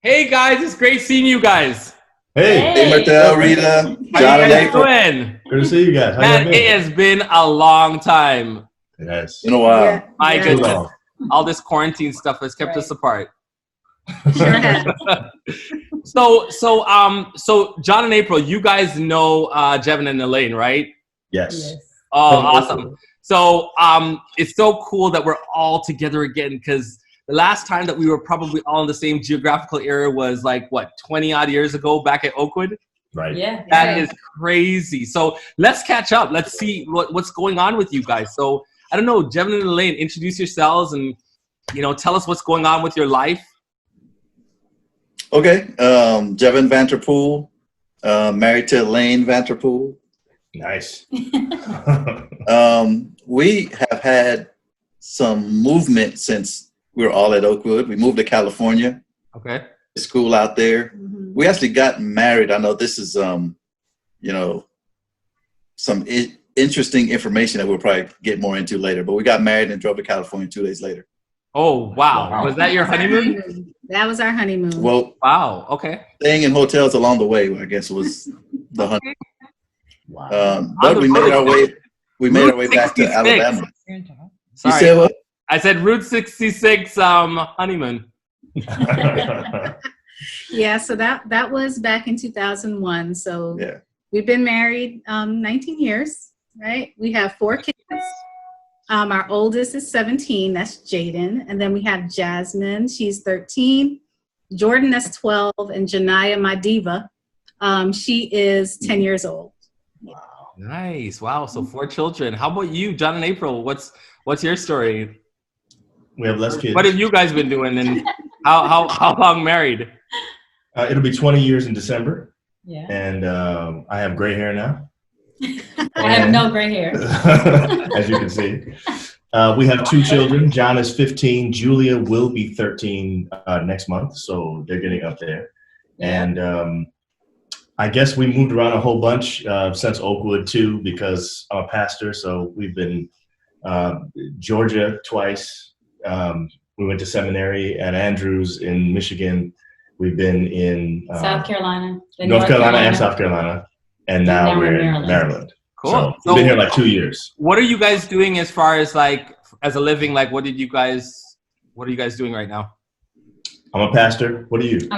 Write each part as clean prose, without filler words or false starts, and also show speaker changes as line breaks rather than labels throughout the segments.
Hey guys, it's great seeing you guys.
Hey,
Hey,
Mirthell, Rita,
How
John,
you
and
guys
April.
doing?
good to see you guys. How
Man,
you
it
been?
has been a long time.
Yes.
In a while.
Yeah,
My
yeah,
Too
goodness.
long.
All this quarantine stuff has kept us apart.
sure has.
So John and April, you guys know Jevin and Elaine, right?
Yes.
Oh, awesome. So it's so cool that we're all together again, because the last time that we were probably all in the same geographical area was like, what, 20 odd years ago back at Oakwood?
Right.
Yeah,
That is crazy. So let's catch up. Let's see what's going on with you guys. So I don't know, Jevin and Elaine, introduce yourselves and, tell us what's going on with your life.
Okay. Jevin Vanterpool, married to Elaine Vanterpool.
Nice.
We have had some movement since we were all at Oakwood. We moved to California,
Okay.
school out there.
Mhm.
We actually got married. I know this is, some interesting information that we'll probably get more into later, but we got married and drove to California 2 days later.
Oh, wow.
Wow.
Was that your honeymoon?
That was our honeymoon.
Well,
Wow. Okay.
staying in hotels along the way, I guess, was the honeymoon.
Wow.
But we made our way. We made our way back to
66.
Alabama. You
Sorry.
said what?
I said Route 66 honeymoon.
Yeah, so that was back in 2001. So
Yeah.
we've been married 19 years, right? We have 4 kids. Our oldest is 17, that's Jaden. And then we have Jasmine, she's 13. Jordan, that's 12. And Janiyah, my diva, she is 10 years old.
Wow.
Nice. Wow. So 4 children. How about you, John and April? What's your story?
We have less kids.
What have you guys been doing, and how long married?
It'll be 20 years in December,
Yeah.
and I have gray hair now.
I have no gray hair.
As you can see. We have 2 children. John is 15. Julia will be 13 next month, so they're getting up there.
Yeah.
And I guess we moved around a whole bunch since Oakwood too, because I'm a pastor. So we've been Georgia twice. We went to seminary at Andrews in Michigan. We've been in
South Carolina. then
North Carolina and South Carolina, and now we're in Maryland.
Cool.
So we've been here like 2 years.
What are you guys doing as far as like as a living? Like, what are you guys doing right now?
I'm a pastor. What are you?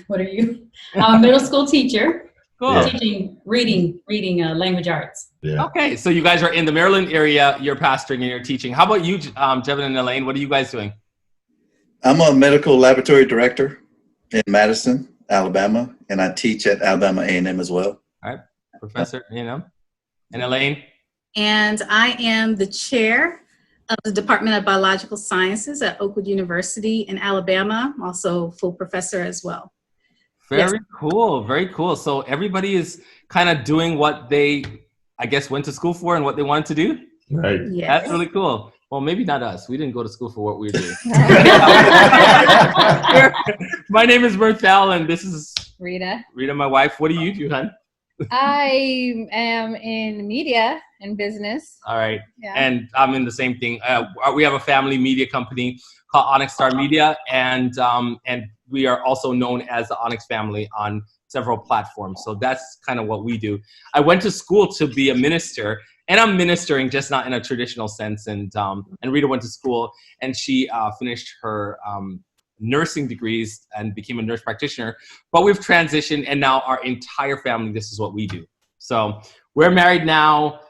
What are you? I'm a middle school teacher
Cool.
Yeah.
teaching reading language arts.
Yeah.
Okay, so you guys are in the Maryland area. You're pastoring and you're teaching. How about you, Jevin and Elaine? What are you guys doing?
I'm a medical laboratory director in Madison, Alabama, and I teach at Alabama A&M as well.
All right, Professor, and Elaine.
And I am the chair of the Department of Biological Sciences at Oakwood University in Alabama. I'm also full professor as well.
Very cool. Very cool. So everybody is kind of doing what they, I guess, went to school for and what they wanted to do.
Right.
Yes.
That's really cool. Well, maybe not us. We didn't go to school for what we were doing. My name is Mirthell, and this is
Rita.
Rita, my wife. What do you do, hon?
I am in media and business.
All right.
Yeah.
And I'm in the same thing. We have a family media company called Onyx Media, and we are also known as the Onyx family on several platforms. So that's kind of what we do. I went to school to be a minister, and I'm ministering, just not in a traditional sense. And Rita went to school, and she finished her nursing degrees and became a nurse practitioner. But we've transitioned, and now our entire family, this is what we do. So we're married now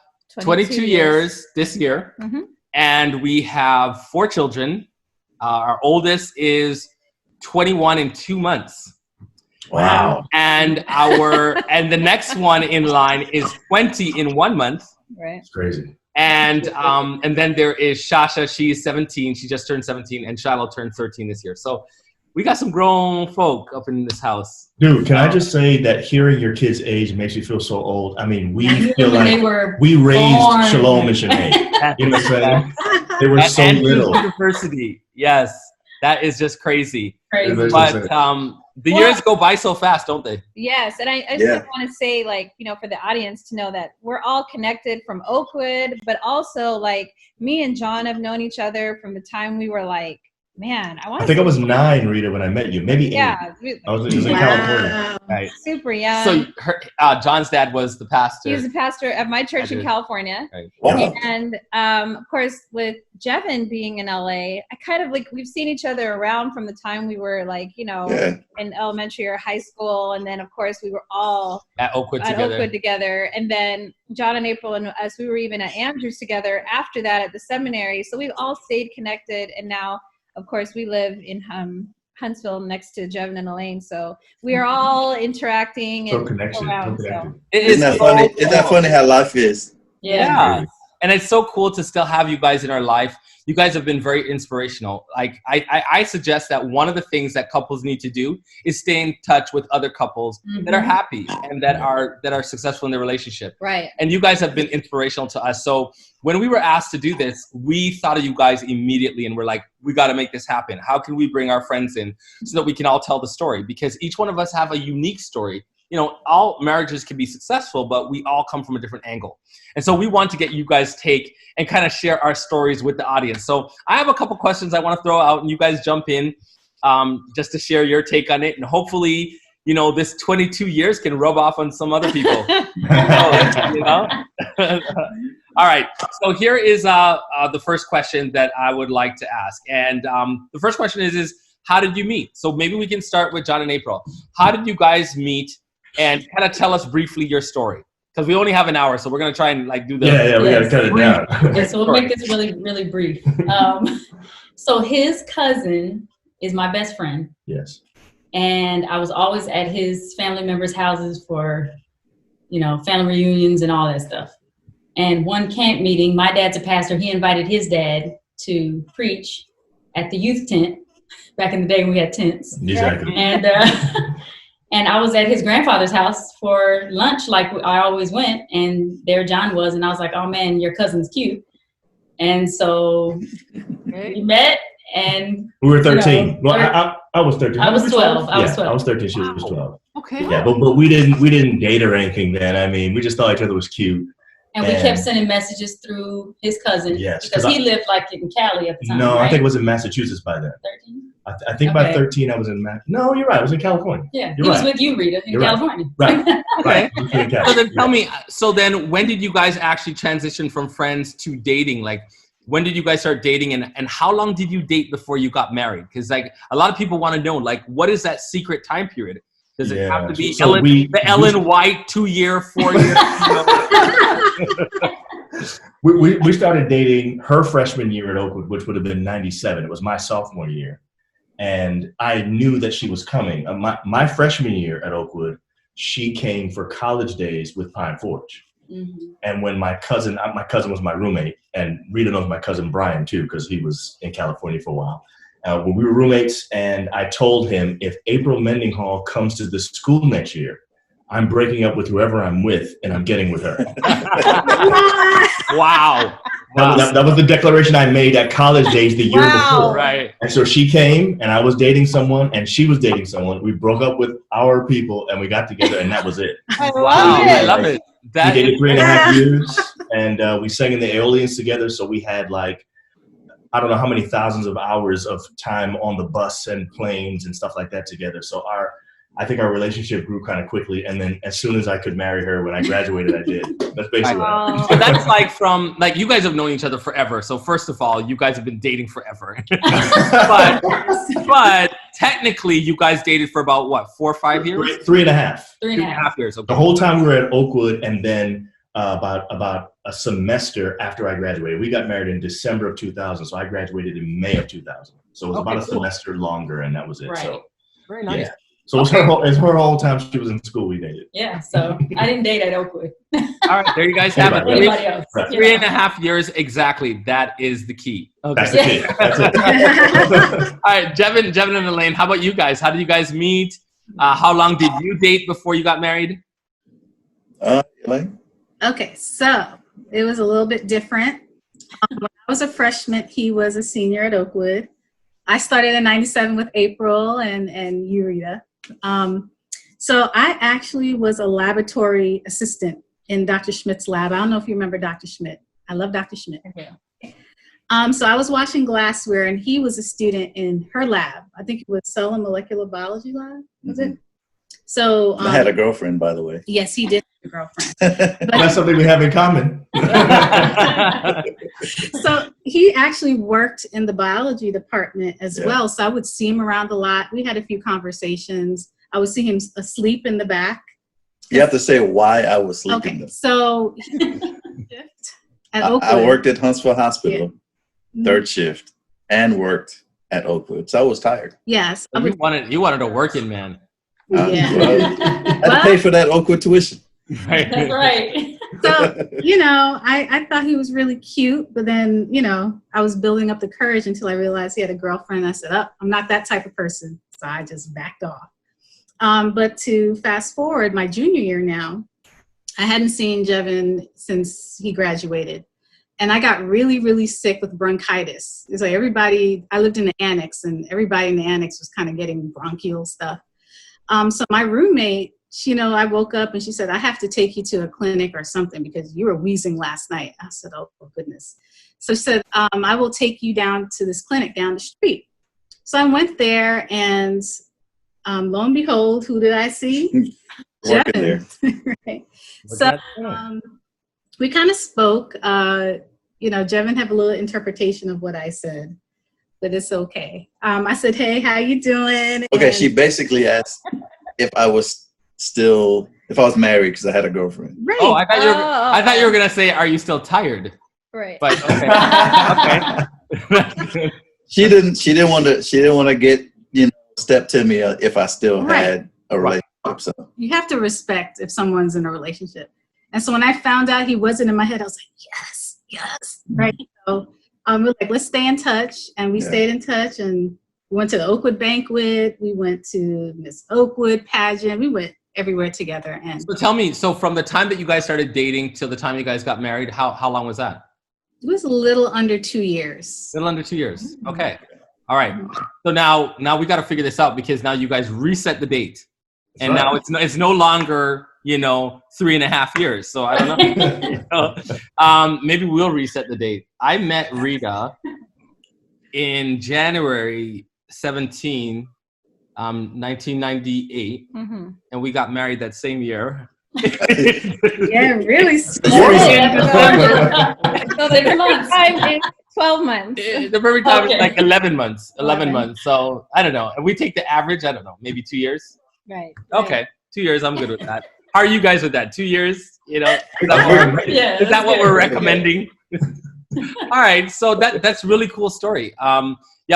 22 years this year,
Mhm.
and we have 4 children. Our oldest is 21 in 2 months.
Wow.
And and the next one in line is 20 in 1 month.
Right.
It's crazy.
And then there is Shasha. She's 17. She just turned 17, and Shiloh turned 13 this year. So we got some grown folk up in this house.
Dude, can I just say that hearing your kids' age makes me feel so old? I mean, we feel
When they
like
were
we raised
born.
Shalom and Shanae. You know what I'm saying? They were so
Andrews
little.
University. Yes, that is just crazy.
crazy.
It was-
But the years go by so fast, don't they?
Yes, and I just
Yeah.
want to say, like, for the audience to know that we're all connected from Oakwood, but also, like, me and John have known each other from the time we were, like, man,
I think I was 9, Rita, when I met you. Maybe 8.
Yeah,
I was in California.
Right.
super young.
So John's dad was the pastor.
He was the pastor of my church in California.
Right.
Wow.
And of course, with Jevin being in LA, I kind of like, we've seen each other around from the time we were like, you know, in elementary or high school. And then of course we were all
At Oakwood
together. And then John and April and us, we were even at Andrews together after that at the seminary. So we've all stayed connected. And now, of course, we live in Huntsville next to Jevin and Elaine. So we are all interacting and around. So.
Isn't that funny? Isn't that funny how life is?
Yeah. And it's so cool to still have you guys in our life. You guys have been very inspirational. Like I suggest that one of the things that couples need to do is stay in touch with other couples that are happy and that are successful in their relationship.
Right.
And you guys have been inspirational to us. So when we were asked to do this, we thought of you guys immediately and we're like, we got to make this happen. How can we bring our friends in so that we can all tell the story? Because each one of us have a unique story. You know, all marriages can be successful, but we all come from a different angle. And so we want to get you guys take and kind of share our stories with the audience. So I have a couple questions I want to throw out and you guys jump in just to share your take on it. And hopefully, you know, this 22 years can rub off on some other people. You know? All right. So here is the first question that I would like to ask. And the first question is how did you meet? So maybe we can start with John and April. How did you guys meet? And kind of tell us briefly your story, because we only have an hour, so we're gonna try and like do the
we gotta cut it down.
Okay, so we'll make this really, really brief. So his cousin is my best friend.
Yes.
And I was always at his family members' houses for, you know, family reunions and all that stuff. And one camp meeting, my dad's a pastor. He invited his dad to preach at the youth tent back in the day when we had tents.
Exactly.
And I was at his grandfather's house for lunch, like I always went, and there John was, and I was like, oh man, your cousin's cute. And so we met, and
we were 13.
You know,
well, I was 13.
I was 12. I was 12.
I was 13. She was 12.
Okay.
Yeah, but we didn't date or anything then. I mean, we just thought each other was cute.
And we kept sending messages through his cousin.
Yes,
because he lived like in Cali at the time.
No,
right?
I think it was in Massachusetts by then.
13?
I think by 13 I was in No, you're right. I was in California.
Yeah, he was with you, Rita, in California.
Right. Right.
So then tell me, so then when did you guys actually transition from friends to dating? Like, when did you guys start dating and how long did you date before you got married? Because like a lot of people want to know, like, what is that secret time period? Does it have to be Ellen White 2-year, 4-year?
We started dating her freshman year at Oakwood, which would have been 97. It was my sophomore year. And I knew that she was coming. My freshman year at Oakwood, she came for college days with Pine Forge. Mm-hmm. And when my cousin was my roommate, and Rita knows my cousin Brian too, because he was in California for a while. When we were roommates, and I told him, if April Mendenhall comes to the school next year, I'm breaking up with whoever I'm with, and I'm getting with her.
Wow.
That was the declaration I made at college days the year before.
Right.
And so she came, and I was dating someone, and she was dating someone. We broke up with our people, and we got together, and that was it.
I love it.
We dated 3.5 years, and we sang in the Aeolians together. So we had like, I don't know how many thousands of hours of time on the bus and planes and stuff like that together. So I think our relationship grew kind of quickly. And then as soon as I could marry her when I graduated, I did. That's basically what
So that's like like you guys have known each other forever. So first of all, you guys have been dating forever. but technically you guys dated for about what, 4 or 5 years?
3.5.
3.5
years. Okay.
The whole time we were at Oakwood, and then about a semester after I graduated. We got married in December of 2000, so I graduated in May of 2000. So it was about a semester longer, and that was it.
Right.
So
very nice.
Yeah. So it's her whole time she was in school we dated.
Yeah, so I didn't date at Oakwood.
All right, there you guys have it.
Anybody else.
3.5 years exactly. That is the key. Okay.
That's the key. That's it.
All right, Jevin and Elaine, how about you guys? How did you guys meet? How long did you date before you got married?
Elaine?
Okay, so it was a little bit different. When I was a freshman, he was a senior at Oakwood. I started in 97 with April and you, Rita. So I actually was a laboratory assistant in Dr. Schmidt's lab. I don't know if you remember Dr. Schmidt. I love Dr. Schmidt.
Okay.
So I was watching glassware, and he was a student in her lab. I think it was cell and molecular biology lab. Was it? So
I had a girlfriend, by the way.
Yes, he did have a girlfriend.
That's something we have in common.
So he actually worked in the biology department as
Yeah.
well. So I would see him around a lot. We had a few conversations. I would see him asleep in the back.
You have to say why I was sleeping.
Okay,
Though.
so at Oakwood.
I worked at Huntsville Hospital,
Yeah.
third shift, and worked at Oakwood. So I was tired.
Yes. I
You wanted a working man.
Yeah.
Well, I had to pay for that Oakwood tuition.
Right.
That's right.
So, I thought he was really cute, but then, I was building up the courage until I realized he had a girlfriend. I said, I'm not that type of person. So I just backed off. But to fast forward, my junior year now, I hadn't seen Jevin since he graduated. And I got really, really sick with bronchitis. It's like I lived in the annex, and everybody in the annex was kind of getting bronchial stuff. So my roommate, I woke up and she said, I have to take you to a clinic or something because you were wheezing last night. I said, oh, goodness. So she said, I will take you down to this clinic down the street. So I went there, and lo and behold, who did I see?
Working there.
Right. So we kind of spoke. Jevin had a little interpretation of what I said, but it's okay. I said, hey, how you doing?
Okay,
And
she basically asked if I was married because I had a girlfriend.
right.
Oh, I thought you were gonna say, "Are you still tired?"
Right.
But okay.
She didn't want to get step to me if I still had a relationship. So
You have to respect if someone's in a relationship. And so when I found out he wasn't in my head, I was like, yes, right? So we're like, let's stay in touch. And we stayed in touch, and we went to the Oakwood banquet. We went to Miss Oakwood pageant. We went everywhere together. And
So tell me, from the time that you guys started dating till the time you guys got married, how long was that?
it was a little under 2 years.
A little under 2 years. Okay. All right. So now we got to figure this out, because now you guys reset the date. And now it's no longer, 3.5 years. So I don't know. Maybe we'll reset the date. I met Rita in January 17, 1998, and we got married that same year.
Yeah, really.
So the perfect time is 12 months.
The perfect time is like 11 months. 11 months. So I don't know. And we take the average, I don't know, maybe 2 years.
Right.
Okay. 2 years, I'm good with that. How are you guys with that? 2 years? Is that what we're recommending? All right. So that's really cool story.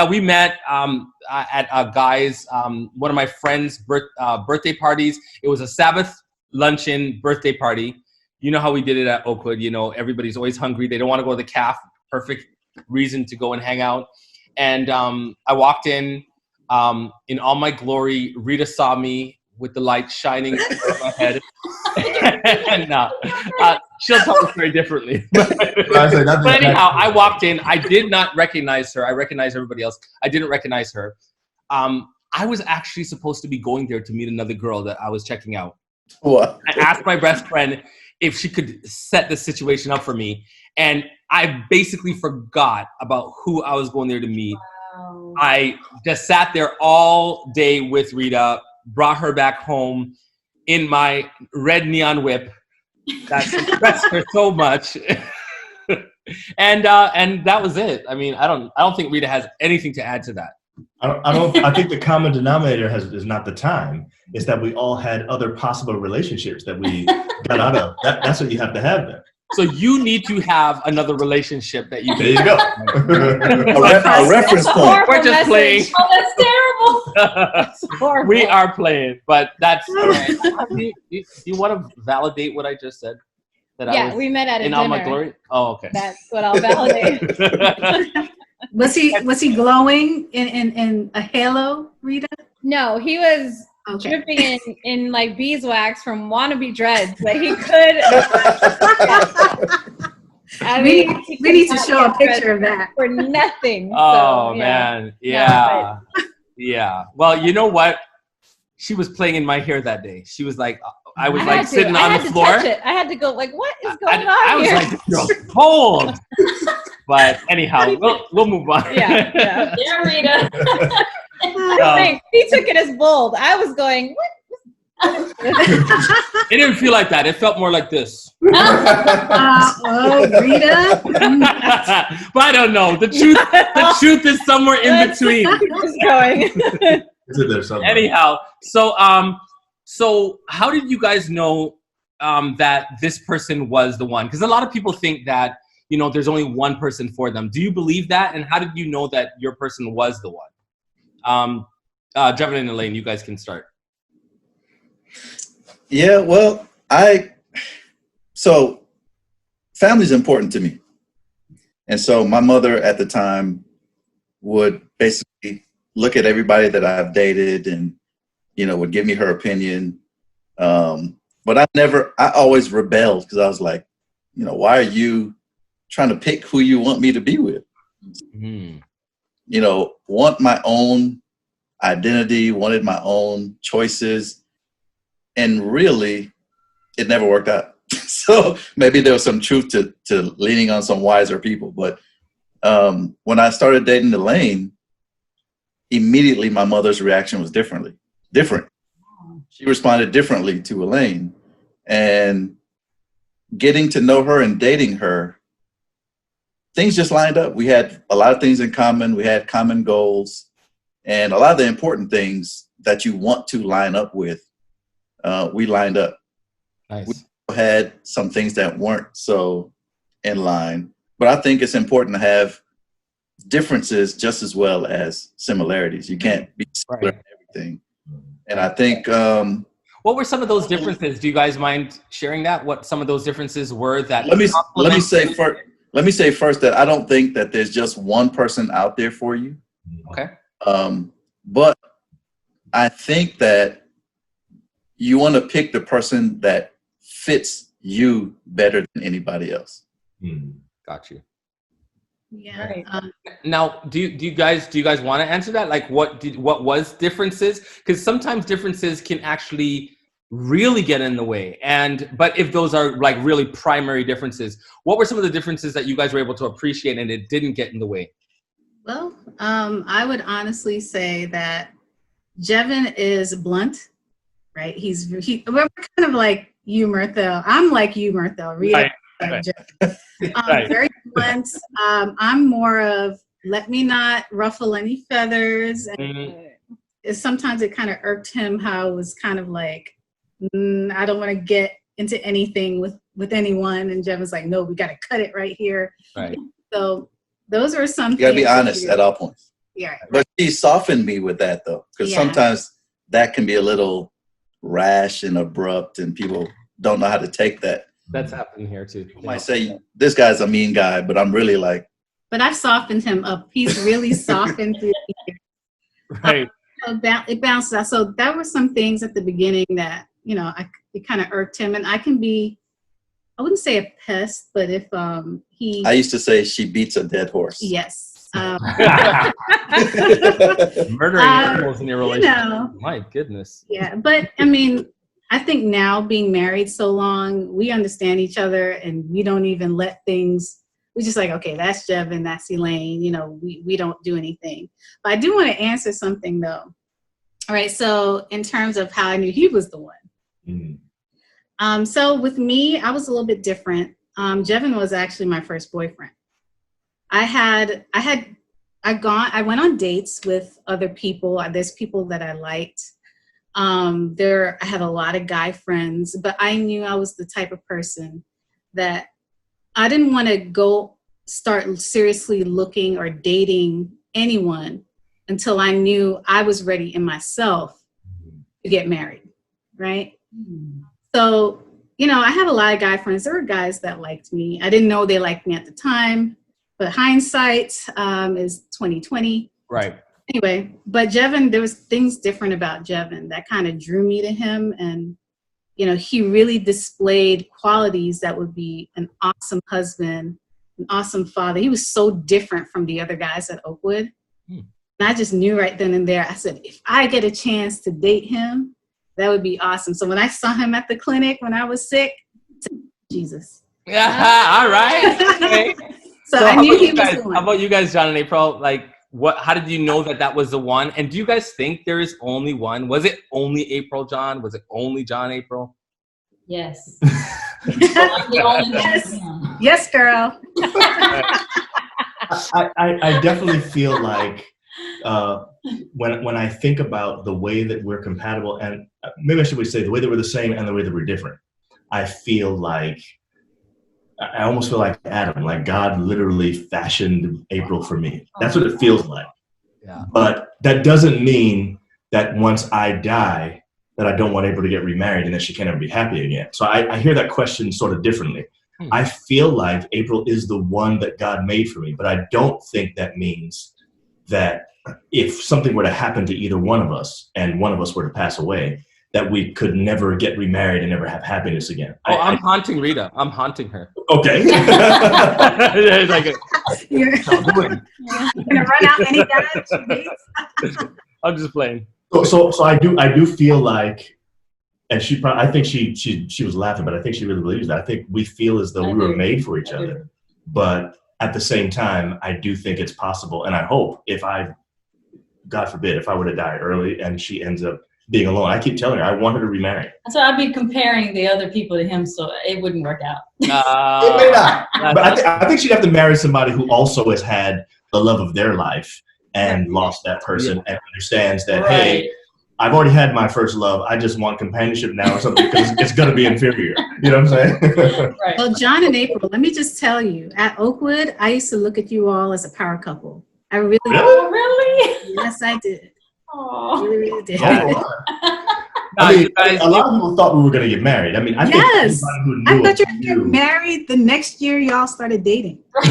We met at a guy's, one of my friend's birthday parties. It was a Sabbath luncheon birthday party. You know how we did it at Oakwood. Everybody's always hungry. They don't want to go to the caf. Perfect reason to go and hang out. And I walked in all my glory. Rita saw me with the light shining on my head. And she'll tell the story differently. But anyhow, I walked in. I did not recognize her. I recognized everybody else. I didn't recognize her. I was actually supposed to be going there to meet another girl that I was checking out.
what?
I asked my best friend if she could set the situation up for me. And I basically forgot about who I was going there to meet.
Wow.
I just sat there all day with Rita, brought her back home in my red neon whip that impressed her so much. and that was it. I mean, I don't think Rita has anything to add to that.
I think the common denominator is not the time. It's that we all had other possible relationships that we got out of. That's what you have to have there.
So you need to have another relationship that you
There you go.
A reference point.
We're just playing.
Oh, that's terrible.
We are playing, but that's all right. Do you want to validate what I just said? That
We met at a
in
dinner.
all my glory. Oh, okay.
That's what I'll validate.
Was he glowing in a halo, Rita?
No, he was dripping in like beeswax from wannabe dreads, but he could.
We need to show a picture of that.
For nothing.
Oh
so,
man, yeah. Yeah. Well, you know what? She was playing in my hair that day. She was like, I was like sitting on the floor.
I had to go like, what is going on
I was
here?
like, this girl's cold. But anyhow, we'll move on.
Yeah.
Yeah, Rita.
Thanks. He took it as bold. I was going, what?
It didn't feel like that. It felt more like this.
Oh, Rita.
But I don't know. The truth is somewhere in between.
Just going.
Anyhow, so how did you guys know that this person was the one? Because a lot of people think that, you know, there's only one person for them. Do you believe that? And how did you know that your person was the one? Jevin and Elaine, you guys can start.
Yeah, well, so family's important to me. And so my mother at the time would basically look at everybody that I've dated and, you know, would give me her opinion. But I always rebelled because I was like, you know, why are you trying to pick who you want me to be with?
Mm-hmm.
You know, want my own identity, wanted my own choices. And really, it never worked out. So maybe there was some truth to leaning on some wiser people. But when I started dating Elaine, immediately my mother's reaction was different. She responded differently to Elaine. And getting to know her and dating her, things just lined up. We had a lot of things in common. We had common goals. And a lot of the important things that you want to line up with, we lined up.
Nice.
We had some things that weren't so in line, but I think it's important to have differences just as well as similarities. You can't be similar in everything. And I think
what were some of those differences? Do you guys mind sharing that? What some of those differences were that?
Let me say first that I don't think that there's just one person out there for you.
Okay.
But I think that you want to pick the person that fits you better than anybody else.
Got you.
Yeah.
Right.
Now, do you guys want to answer that? Like, what was differences? Because sometimes differences can actually really get in the way. But if those are like really primary differences, what were some of the differences that you guys were able to appreciate and it didn't get in the way?
Well, I would honestly say that Jevin is blunt, right? We're kind of like you, Mirthell. I'm like you, Mirthell. Rita,
Right.
Right. Very blunt. I'm more of let me not ruffle any feathers. And sometimes it kind of irked him how it was kind of like, I don't want to get into anything with anyone. And Jevin's like, no, we got to cut it right here.
Right.
So those are some.
You gotta be honest at all points.
Yeah.
But she softened me with that though, because sometimes that can be a little rash and abrupt, and people don't know how to take that.
That's happening here too.
You might say this guy's a mean guy, but I'm really like.
But I've softened him up. He's really softened through the years.
Right.
It bounces out. So that were some things at the beginning that, you know, it kind of irked him. And I can be, I wouldn't say a pest, but if he.
I used to say she beats a dead horse.
Yes.
Murdering animals in your relationship.
You know,
my goodness.
Yeah, but I mean, I think now being married so long, we understand each other and we don't even let things. We're just like, okay, that's Jevin, that's Elaine. You know, we don't do anything. But I do want to answer something though. All right, so in terms of how I knew he was the one. So with me, I was a little bit different. Jevin was actually my first boyfriend. I went on dates with other people. There's people that I liked. I had a lot of guy friends, but I knew I was the type of person that I didn't want to go start seriously looking or dating anyone until I knew I was ready in myself to get married, right? So, you know, I had a lot of guy friends. There were guys that liked me. I didn't know they liked me at the time, but hindsight is 20/20.
Right.
Anyway, but Jevin, there was things different about Jevin that kind of drew me to him. And, you know, he really displayed qualities that would be an awesome husband, an awesome father. He was so different from the other guys at Oakwood. And I just knew right then and there, I said, if I get a chance to date him, that would be awesome. So when I saw him at the clinic when I was sick, I said, Jesus.
Yeah, all right. Okay.
So
So
I
how
knew
about
he
you
was
guys?
the
How
one.
about you guys, John and April? Like, what? How did you know that was the one? And do you guys think there is only one? Was it only April, John? Was it only John, April?
Yes. I'm the only
Yes.
one.
Yes, girl.
I definitely feel like when I think about the way that we're compatible, and maybe I should say the way that we're the same and the way that we're different, I feel like I almost feel like Adam, like God literally fashioned April for me. That's what it feels like.
Yeah.
But that doesn't mean that once I die, that I don't want April to get remarried and that she can't ever be happy again. So I hear that question sort of differently. I feel like April is the one that God made for me, but I don't think that means that if something were to happen to either one of us and one of us were to pass away, that we could never get remarried and never have happiness again.
Oh, I'm haunting Rita. I'm haunting her.
Okay.
It's like
You're gonna run out any guys she dates?
I'm just playing.
So I do feel like, and I think she was laughing, but I think she really believes that. I think we feel as though we were made for each other, but at the same time, I do think it's possible, and I hope God forbid, if I were to die early and she ends up being alone, I keep telling her I want her to remarry.
So I'd be comparing the other people to him, so it wouldn't work out.
It may not, but I think she'd have to marry somebody who also has had the love of their life and lost that person and understands that, hey, I've already had my first love. I just want companionship now or something because it's going to be inferior. You know what I'm saying?
Right.
Well, John and April, let me just tell you, at Oakwood, I used to look at you all as a power couple. I really did.
Oh, really?
Yes, I did.
Oh.
Really, really did.
I mean, a lot of people thought we were going to get married. I mean, I think
Yes.
anybody who
I
knew
thought
us
you were getting married the next year y'all started dating.
We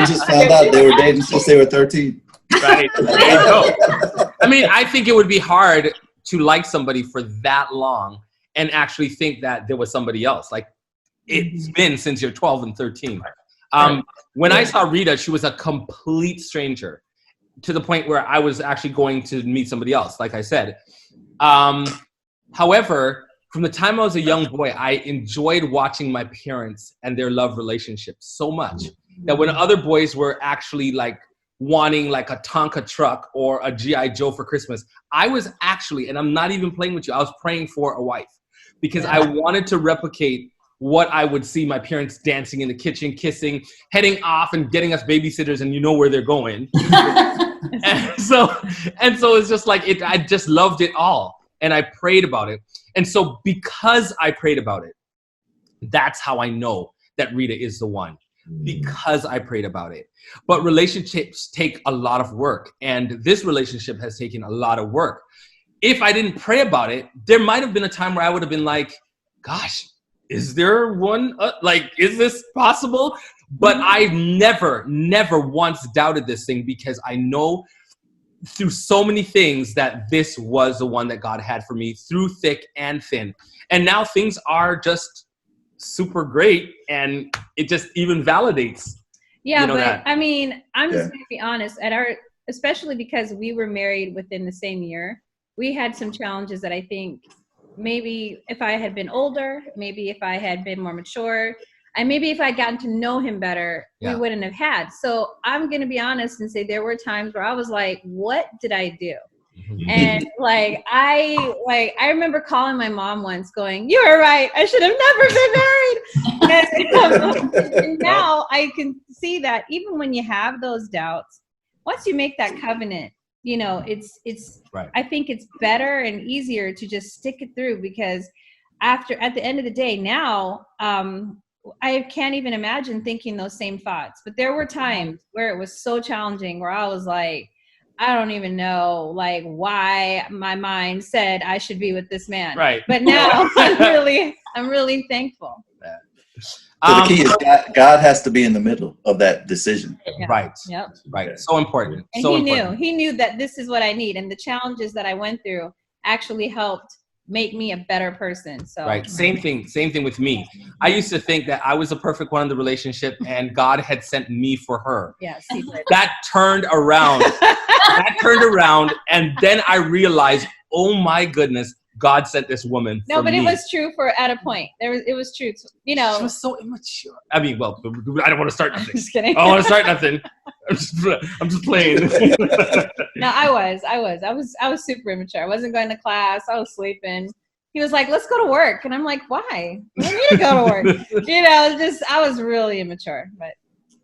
just found out they were dating since they were 13.
Right. There you go. I mean, I think it would be hard to like somebody for that long and actually think that there was somebody else. Like, it's been since you're 12 and 13. When I saw Rita, she was a complete stranger to the point where I was actually going to meet somebody else, like I said. However, from the time I was a young boy, I enjoyed watching my parents and their love relationship so much that when other boys were actually like wanting like a Tonka truck or a G.I. Joe for Christmas, I was actually, and I'm not even playing with you, I was praying for a wife because I wanted to replicate what I would see my parents dancing in the kitchen, kissing, heading off and getting us babysitters and you know where they're going. and so it's just like, I just loved it all. And I prayed about it. And so because I prayed about it, that's how I know that Rita is the one. Because I prayed about it. But relationships take a lot of work. And this relationship has taken a lot of work. If I didn't pray about it, there might have been a time where I would have been like, gosh, is there one? Is this possible? But I never once doubted this thing because I know through so many things that this was the one that God had for me through thick and thin. And now things are just super great and it just even validates
that. I mean, I'm just going to be honest, especially because we were married within the same year, we had some challenges that I think maybe if I had been older, maybe if I had been more mature, and maybe if I'd gotten to know him better, we wouldn't have had. So I'm going to be honest and say there were times where I was like, what did I do? And I remember calling my mom once going, you were right, I should have never been married. And now I can see that even when you have those doubts, once you make that covenant, it's right. I think it's better and easier to just stick it through because at the end of the day now, I can't even imagine thinking those same thoughts. But there were times where it was so challenging where I was like, I don't even know why my mind said I should be with this man.
Right.
But now I'm really thankful.
So the key is God has to be in the middle of that decision.
Yeah.
Right.
Yep.
Right. So important.
And
so
he knew that this is what I need. And the challenges that I went through actually helped make me a better person. So
right. Same thing with me. I used to think that I was the perfect one in the relationship and God had sent me for her.
Yes, he did.
That turned around. And then I realized, oh my goodness, God sent this woman.
No,
for
but
me.
it was true at a point. It was true. You know,
She was so immature. I mean, well, I don't want to start
I'm
nothing.
just kidding.
I don't want to start nothing. I'm just playing.
No, I was super immature. I wasn't going to class. I was sleeping. He was like, let's go to work. And I'm like, why? I don't need to go to work. You know, I was really immature. But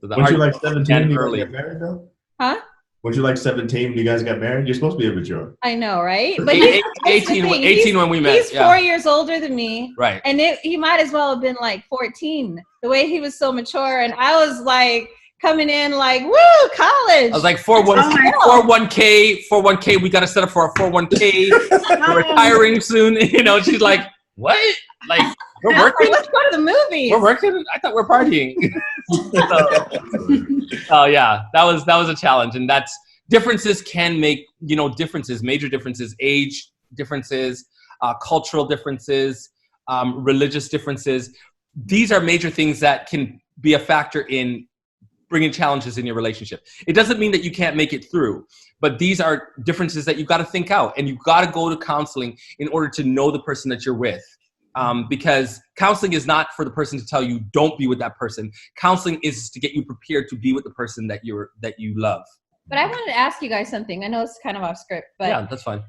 Weren't you like 17 when you
early.
got married, though?
Huh?
Weren't you like 17 when you guys got married? You're supposed to be immature.
I know, right? But
18 when we met.
He's 4 years older than me.
Right.
And he might as well have been like 14. The way he was so mature. And I was like coming in like, woo, college.
I was like 401k. We got to set up for our 401k. We're retiring soon. You know, she's like, what? Like, we're working?
Let's go to the movies.
We're working? I thought we're partying. So yeah, that was a challenge. And that's, differences can make, differences, major differences, age differences, cultural differences, religious differences. These are major things that can be a factor in bringing challenges in your relationship. It doesn't mean that you can't make it through, but these are differences that you've got to think out, and you've got to go to counseling in order to know the person that you're with. Because counseling is not for the person to tell you don't be with that person. Counseling is to get you prepared to be with the person that you love.
But I wanted to ask you guys something. I know it's kind of off script, but
yeah, that's fine.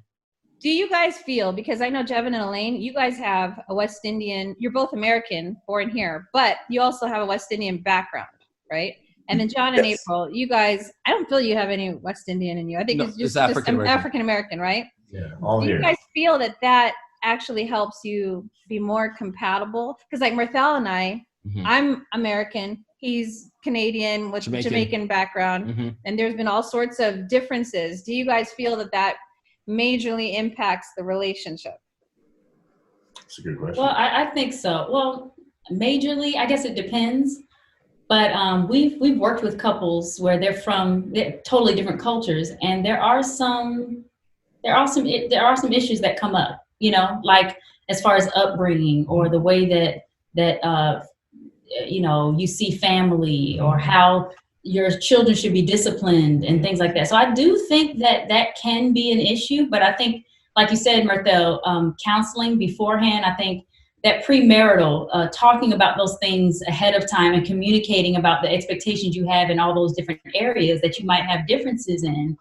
Do you guys feel, because I know Jevin and Elaine, you guys have a West Indian, you're both American, born here, but you also have a West Indian background, right? And then John and April, you guys, I don't feel you have any West Indian in you. I think it's just African-American, right?
Yeah, all
Do
here.
you guys feel that actually helps you be more compatible? Because like Mirthell and I, I'm American, he's Canadian with Jamaican background, and there's been all sorts of differences. Do you guys feel that majorly impacts the relationship?
That's a good question.
Well, I think so. Well, majorly, I guess it depends. But we've worked with couples where they're totally different cultures, and there are some issues that come up. Like as far as upbringing or the way that you see family or how your children should be disciplined and things like that. So I do think that can be an issue, but I think, like you said, Mirthell, counseling beforehand, I think that premarital, talking about those things ahead of time and communicating about the expectations you have in all those different areas that you might have differences in.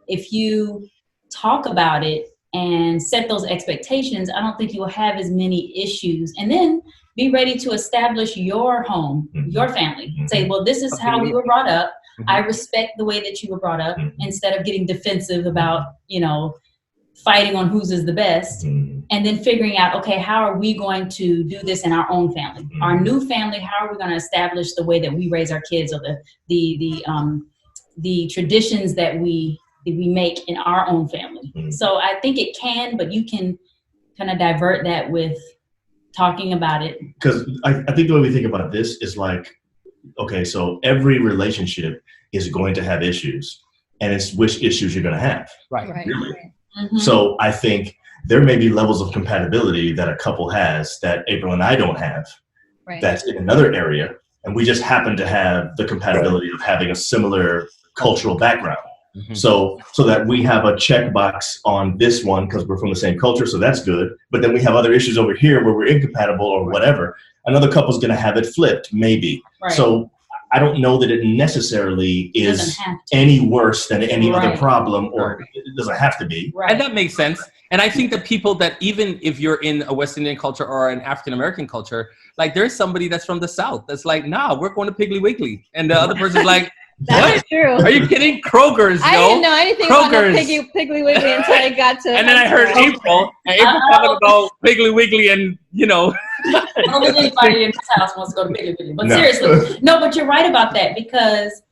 If you talk about it and set those expectations, I don't think you will have as many issues. And then be ready to establish your home, your family. Say, well, this is how we were brought up. I respect the way that you were brought up, instead of getting defensive about, fighting on whose is the best. And then figuring out, okay, how are we going to do this in our own family? Our new family, how are we going to establish the way that we raise our kids, or the traditions that we make in our own family? So I think it can, but you can kind of divert that with talking about it.
Because I think the way we think about this is like, okay, so every relationship is going to have issues, and it's which issues you're going to have.
Right.
Really. So I think there may be levels of compatibility that a couple has that April and I don't have.
Right.
That's in another area, and we just happen to have the compatibility of having a similar cultural background. So that we have a checkbox on this one because we're from the same culture, so that's good. But then we have other issues over here where we're incompatible or whatever. Another couple's going to have it flipped, maybe. Right. So I don't know that it necessarily is any worse than any other problem, or it doesn't have to be.
Right. And that makes sense. And I think that people that, even if you're in a West Indian culture or an African American culture, like there's somebody that's from the South that's like, nah, we're going to Piggly Wiggly. And the other person's like,
that's true.
Are you kidding? Kroger's,
I didn't know anything about Piggly Wiggly until I got to.
And then I heard April talking about Piggly Wiggly, and
I don't think anybody in this house wants to go to Piggly Wiggly. But seriously, no, but you're right about that, because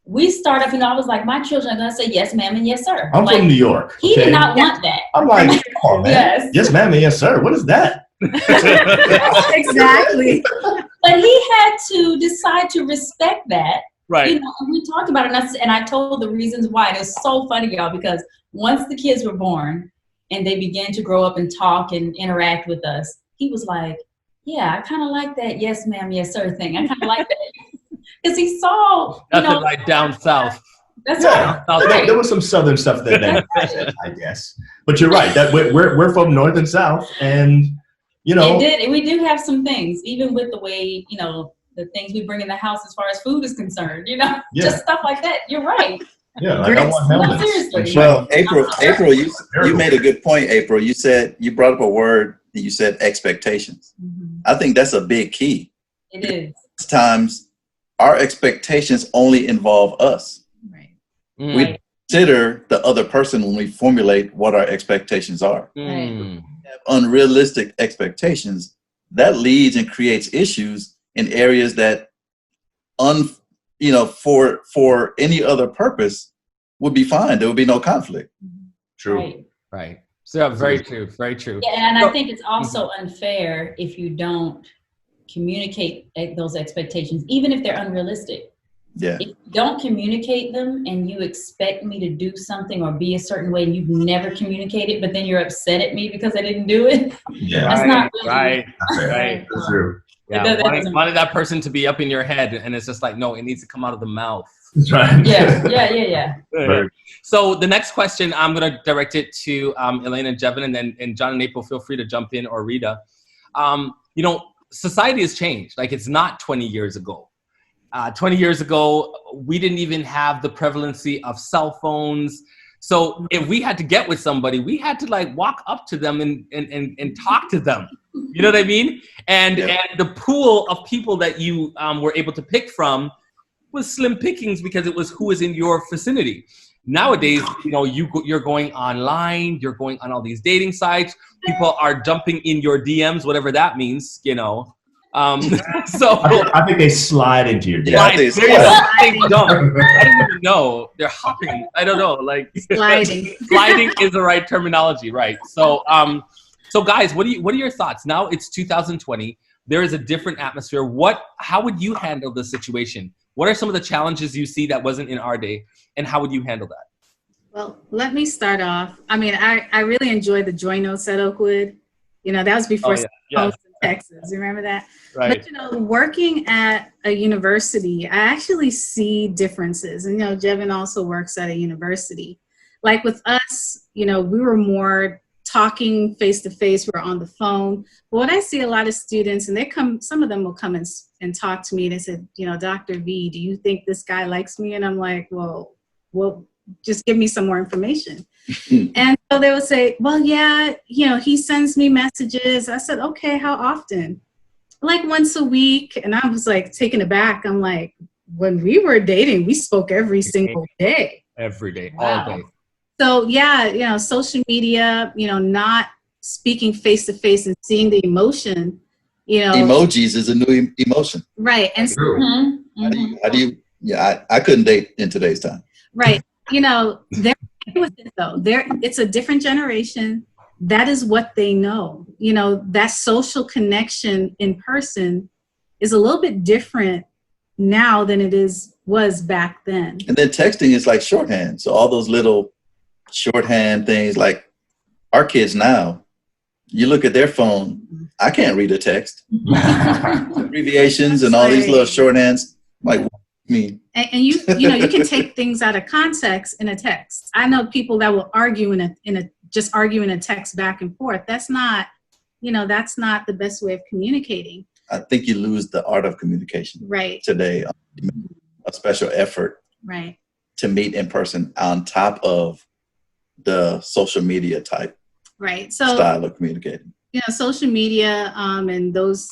we start off, I was like, my children are going to say yes, ma'am, and yes, sir.
I'm from New York.
He did not want that.
I'm like, come on, man. Yes, ma'am, and yes, sir. What is that?
Exactly.
But he had to decide to respect that.
Right.
And we talked about it, and I told the reasons why. And it was so funny, y'all, because once the kids were born and they began to grow up and talk and interact with us, he was like, yeah, I kind of like that yes, ma'am, yes, sir thing. I kind of like that. Because he saw,
nothing like down south.
That's
Yeah,
right.
there was some Southern stuff that I guess. But you're right. That we're from North and South, and you know,
We do have some things, even with the way, you know, the things we bring in the house as far as food is concerned, you know, just stuff like that. You're right.
Yeah, like I want
No,
helmets.
seriously.
Well, April, you made a good point, April. You said, you brought up a word, you said expectations.
Mhm.
I think that's a big key.
It is.
Times our expectations only involve us.
Right.
We consider the other person when we formulate what our expectations are.
Mm.
Have unrealistic expectations, that leads and creates issues in areas that for any other purpose would be fine. There would be no conflict.
True.
Right. So very true. Very true.
Yeah, and I think it's also unfair if you don't communicate those expectations, even if they're unrealistic.
Yeah.
If you don't communicate them and you expect me to do something or be a certain way and you've never communicated, but then you're upset at me because I didn't do it.
Yeah.
That's not really
Right.
That's true.
Yeah. Wanted that person to be up in your head, and it's just like, no, it needs to come out of the mouth.
That's right.
Yeah.
Right.
So the next question, I'm going to direct it to Elaine and Jevin, and John and April, feel free to jump in, or Rita. You know, society has changed. Like, it's not 20 years ago. 20 years ago, we didn't even have the prevalency of cell phones. So if we had to get with somebody, we had to like walk up to them and talk to them. You know what I mean? And the pool of people that you were able to pick from was slim pickings because it was who was in your vicinity. Nowadays, you know, you're going online, you're going on all these dating sites. People are jumping in your DMs, whatever that means, you know. So
I think they slide into your
Yeah,
DMs.
they jump. I don't even know. They're hopping. I don't know. Like
Sliding.
sliding is the right terminology, right? So, so guys, what are your thoughts? Now it's 2020. There is a different atmosphere. How would you handle the situation? What are some of the challenges you see that wasn't in our day, and how would you handle that?
Well, let me start off. I mean, I really enjoyed the Joy Notes at Oakwood. You know, that was before phones in Texas. You remember that?
Right.
But, you know, working at a university, I actually see differences. And, you know, Jevin also works at a university. Like with us, you know, we were more talking face to face. We were on the phone. But what I see a lot of students, and some of them will come and talk to me, and they said, you know, Dr. V, do you think this guy likes me? And I'm like, well, just give me some more information. And so they would say, well, yeah, you know, he sends me messages. I said, okay, how often? Like once a week. And I was like taken aback. I'm like, when we were dating, we spoke every single day.
Every day,
Wow.
all day.
So yeah, you know, social media, you know, not speaking face to face and seeing the emotion, you know.
Emojis is a new emotion.
Right. And
True.
How do you I couldn't date in today's time.
right. You know, they're okay with it though. It's a different generation. That is what they know. You know, that social connection in person is a little bit different now than it was back then.
And then texting is like shorthand. So all those little shorthand things, like our kids now, you look at their phone, I can't read a text. Abbreviations and all these little shorthands. Like, what do you mean?
And you know, you can take things out of context in a text. I know people that will argue just argue in a text back and forth. That's not the best way of communicating.
I think you lose the art of communication today. A special effort to meet in person on top of the social media type style of communicating. You
know, social media and those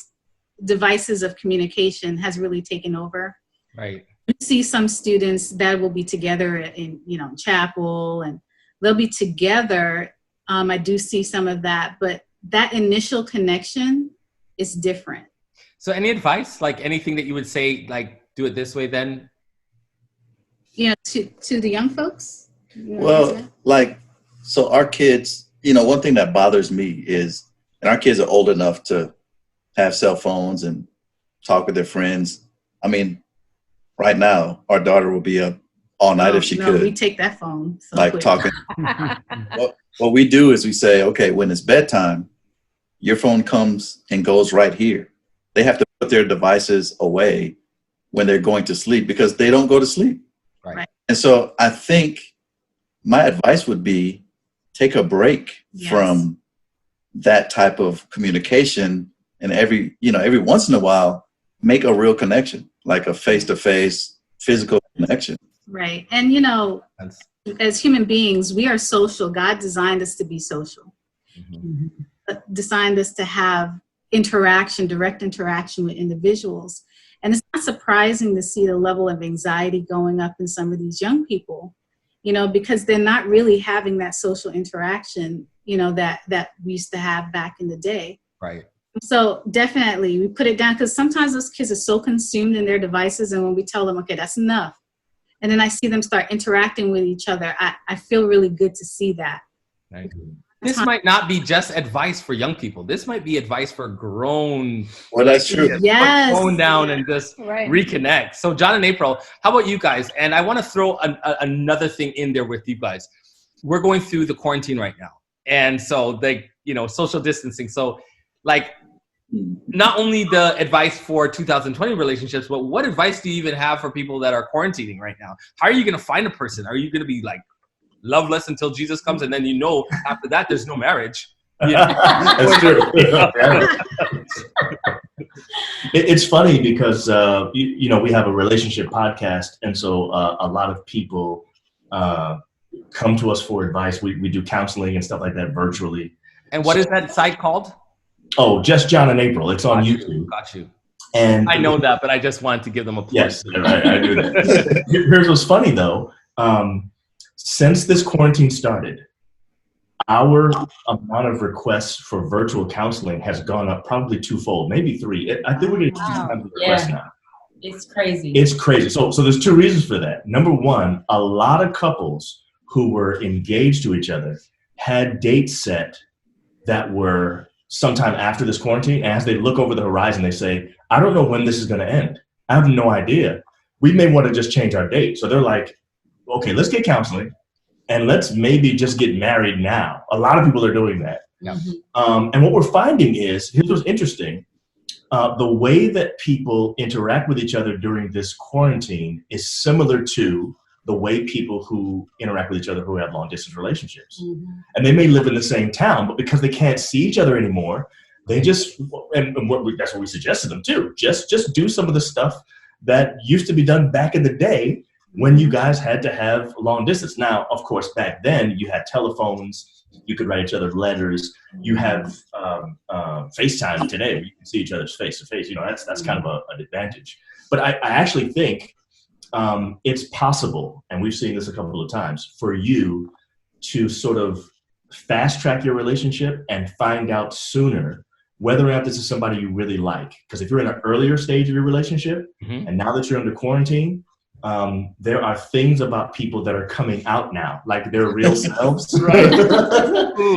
devices of communication has really taken over.
Right.
You see some students that will be together in, you know, chapel, and they'll be together. I do see some of that, but that initial connection is different.
So any advice, like anything that you would say, like do it this way then?
You know, to the young folks?
Well, like, so our kids, you know, one thing that bothers me is, and our kids are old enough to have cell phones and talk with their friends. I mean, right now, our daughter will be up all night if she could.
We take that phone. So
like
quick.
Talking. What we do is we say, okay, when it's bedtime, your phone comes and goes right here. They have to put their devices away when they're going to sleep because they don't go to sleep.
Right.
And so I think my advice would be take a break from that type of communication, and every once in a while, make a real connection, like a face-to-face physical connection.
Right. And, as human beings, we are social. God designed us to be social. Designed us to have direct interaction with individuals. And it's not surprising to see the level of anxiety going up in some of these young people, because they're not really having that social interaction, that we used to have back in the day.
Right.
So definitely we put it down, because sometimes those kids are so consumed in their devices. And when we tell them, okay, that's enough, and then I see them start interacting with each other, I feel really good to see that.
Right. This might not be just advice for young people. This might be advice for grown.
Well, that's true.
Yes.
Put the phone down and just reconnect. So John and April, how about you guys? And I want to throw another thing in there with you guys. We're going through the quarantine right now. And so social distancing. So not only the advice for 2020 relationships, but what advice do you even have for people that are quarantining right now? How are you going to find a person? Are you going to be loveless until Jesus comes, and then after that there's no marriage?
That's true. It's funny because we have a relationship podcast, and so a lot of people come to us for advice. We do counseling and stuff like that virtually.
And what is that site called?
Oh, Just John and April. It's on YouTube.
Got you.
And
I know that, but I just wanted to give them a plug.
Yes, I do that. Here's what's funny though. Since this quarantine started, our amount of requests for virtual counseling has gone up probably twofold, maybe three. I think we're getting 2 times the requests now.
It's crazy.
It's crazy. So there's 2 reasons for that. Number one, a lot of couples who were engaged to each other had dates set that were sometime after this quarantine. And as they look over the horizon, they say, I don't know when this is going to end. I have no idea. We may want to just change our date. So they're like, okay, let's get counseling and let's maybe just get married now. A lot of people are doing that. And what we're finding is, here's what's interesting. The way that people interact with each other during this quarantine is similar to the way people who interact with each other who have long distance relationships. And they may live in the same town, but because they can't see each other anymore, they just, that's what we suggested them too. Just do some of the stuff that used to be done back in the day when you guys had to have long distance. Now, of course, back then you had telephones, you could write each other letters, you have FaceTime today where you can see each other's face to face. That's kind of an advantage. But I actually think it's possible, and we've seen this a couple of times, for you to sort of fast track your relationship and find out sooner whether or not this is somebody you really like. Because if you're in an earlier stage of your relationship, and now that you're under quarantine, there are things about people that are coming out now, like their real selves.
Right.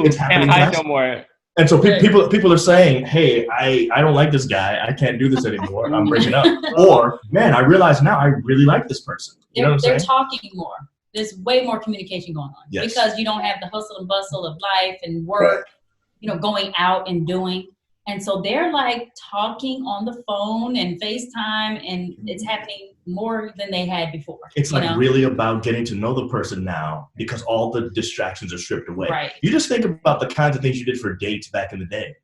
It's happening.
Can't hide no more.
And so people are saying, hey, I don't like this guy. I can't do this anymore. I'm breaking up. Or, man, I realize now I really like this person. You know what I'm saying?
They're talking more. There's way more communication going on.
Yes.
Because you don't have the hustle and bustle of life and work, going out and doing. And so they're talking on the phone and FaceTime, and it's happening more than they had before.
It's really about getting to know the person now because all the distractions are stripped away.
Right.
You just think about the kinds of things you did for dates back in the day.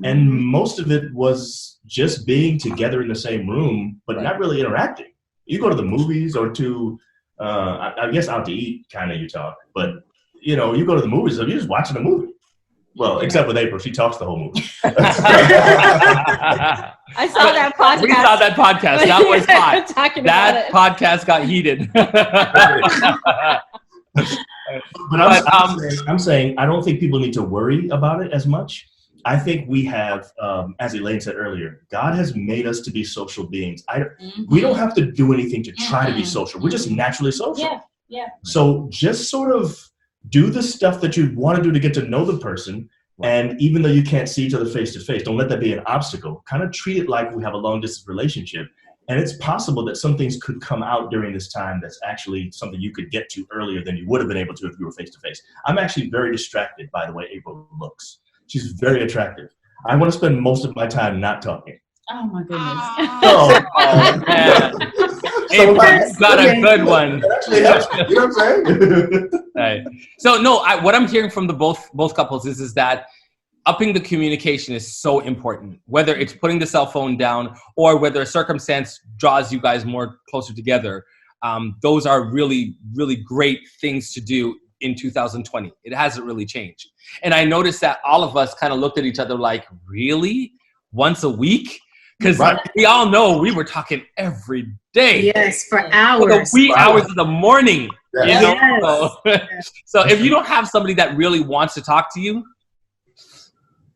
And most of it was just being together in the same room, but not really interacting. You go to the movies or to, I guess out to eat, kind of you talk. But, you go to the movies, you're just watching a movie. Well, except with April, she talks the whole movie.
I saw that podcast.
We saw that podcast. That was hot. That podcast got heated.
But I'm saying I don't think people need to worry about it as much. I think we have, as Elaine said earlier, God has made us to be social beings. We don't have to do anything to try to be social. We're just naturally social.
Yeah.
So just sort of do the stuff that you want to do to get to know the person. And even though you can't see each other face to face, don't let that be an obstacle. Kind of treat it like we have a long distance relationship. And it's possible that some things could come out during this time that's actually something you could get to earlier than you would have been able to if you were face to face. I'm actually very distracted by the way April looks. She's very attractive. I want to spend most of my time not talking.
Oh my goodness.
Man. April, you got a good one.
Actually, you know what I'm saying?
Right. So no, what I'm hearing from the both couples is that upping the communication is so important. Whether it's putting the cell phone down or whether a circumstance draws you guys more closer together, those are really, really great things to do in 2020. It hasn't really changed. And I noticed that all of us kind of looked at each other like, really? Once a week? Because we all know we were talking every day.
Yes, for hours.
For the wee hours of the morning.
Yeah.
You know?
Yes.
So if you don't have somebody that really wants to talk to you,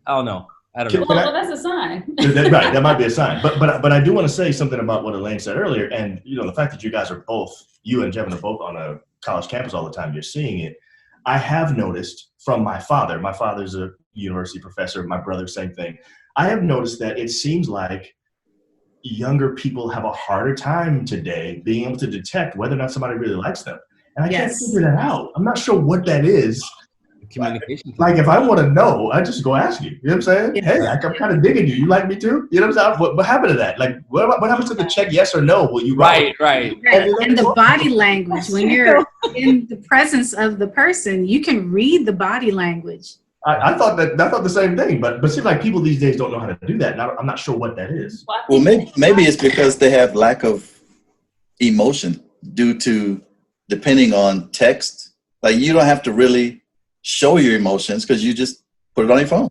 I don't know.
Well, that's a sign.
Right, that might be a sign. But I do want to say something about what Elaine said earlier. And, you know, the fact that you guys are both, you and Jevin are both on a college campus all the time, you're seeing it. I have noticed from my father's a university professor, my brother, same thing. I have noticed that it seems like younger people have a harder time today being able to detect whether or not somebody really likes them. And I can't figure that out. I'm not sure what that is.
Communication.
Like, if I want to know, I just go ask you. You know what I'm saying?
Yes.
Hey, I'm kind of digging you. You like me too? You know what I'm saying? What happened to that? Like, what happens to the check yes or no? Will you
Right.
And the body language, when you're in the presence of the person, you can read the body language.
I thought the same thing, but it seems like people these days don't know how to do that. And I'm not sure what that is.
Well, maybe it's because they have lack of emotion due to depending on text. Like, you don't have to really show your emotions because you just put it on your phone.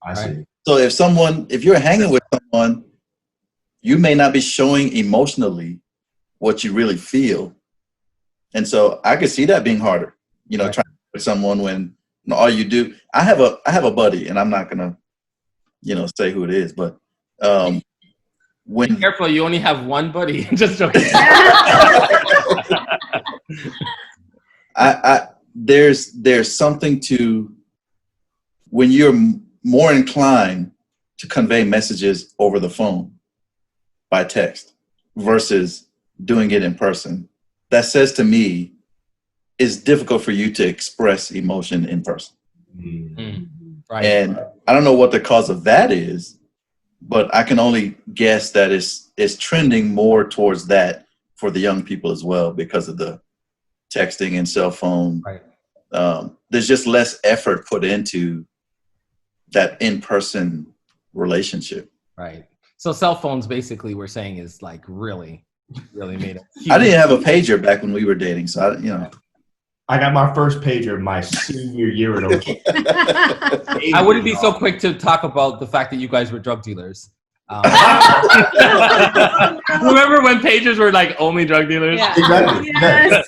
I see.
So if you're hanging with someone, you may not be showing emotionally what you really feel. And so I could see that being harder, you know, trying to with someone when all you do. I have a buddy, and I'm not gonna, you know, say who it is, but when
Be careful, you only have one buddy. Just joking.
there's something to when you're more inclined to convey messages over the phone by text versus doing it in person. That says to me, it's difficult for you to express emotion in person.
Right.
And I don't know what the cause of that is, but I can only guess that it's trending more towards that for the young people as well because of the texting and cell phone.
Right.
There's just less effort put into that in-person relationship.
Right. So cell phones, basically, we're saying is like really made it.
I didn't have a pager back when we were dating, so
I got my first pager my senior year in Oakland.
I wouldn't be so quick to talk about the fact that you guys were drug dealers. Remember when pagers were like only drug dealers?
Yeah.
Exactly.
Yes.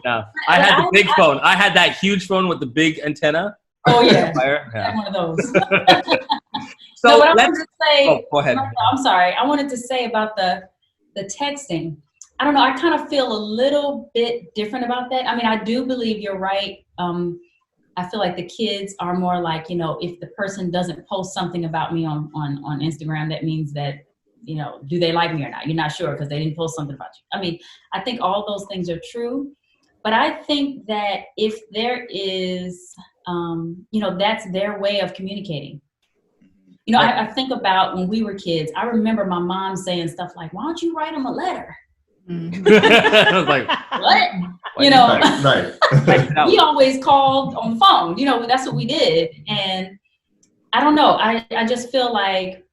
Yeah. I had the big phone. I had that huge phone with the big antenna.
Oh yeah, I
Yeah.
had one of those.
So
no, what I wanted to say.
go ahead.
I'm sorry. I wanted to say about the texting. I don't know. I kind of feel a little bit different about that. I mean, I do believe you're right. I feel like the kids are more like, you know, if the person doesn't post something about me on Instagram, that means that, you know, do they like me or not? You're not sure because they didn't post something about you. I mean, I think all those things are true. But I think that if there is, you know, that's their way of communicating. You know, I think about when we were kids. I remember my mom saying stuff like, why don't you write them a letter?
I was like,
what? You know,
Right.
we always called on the phone. You know, that's what we did. And I don't know. I just feel like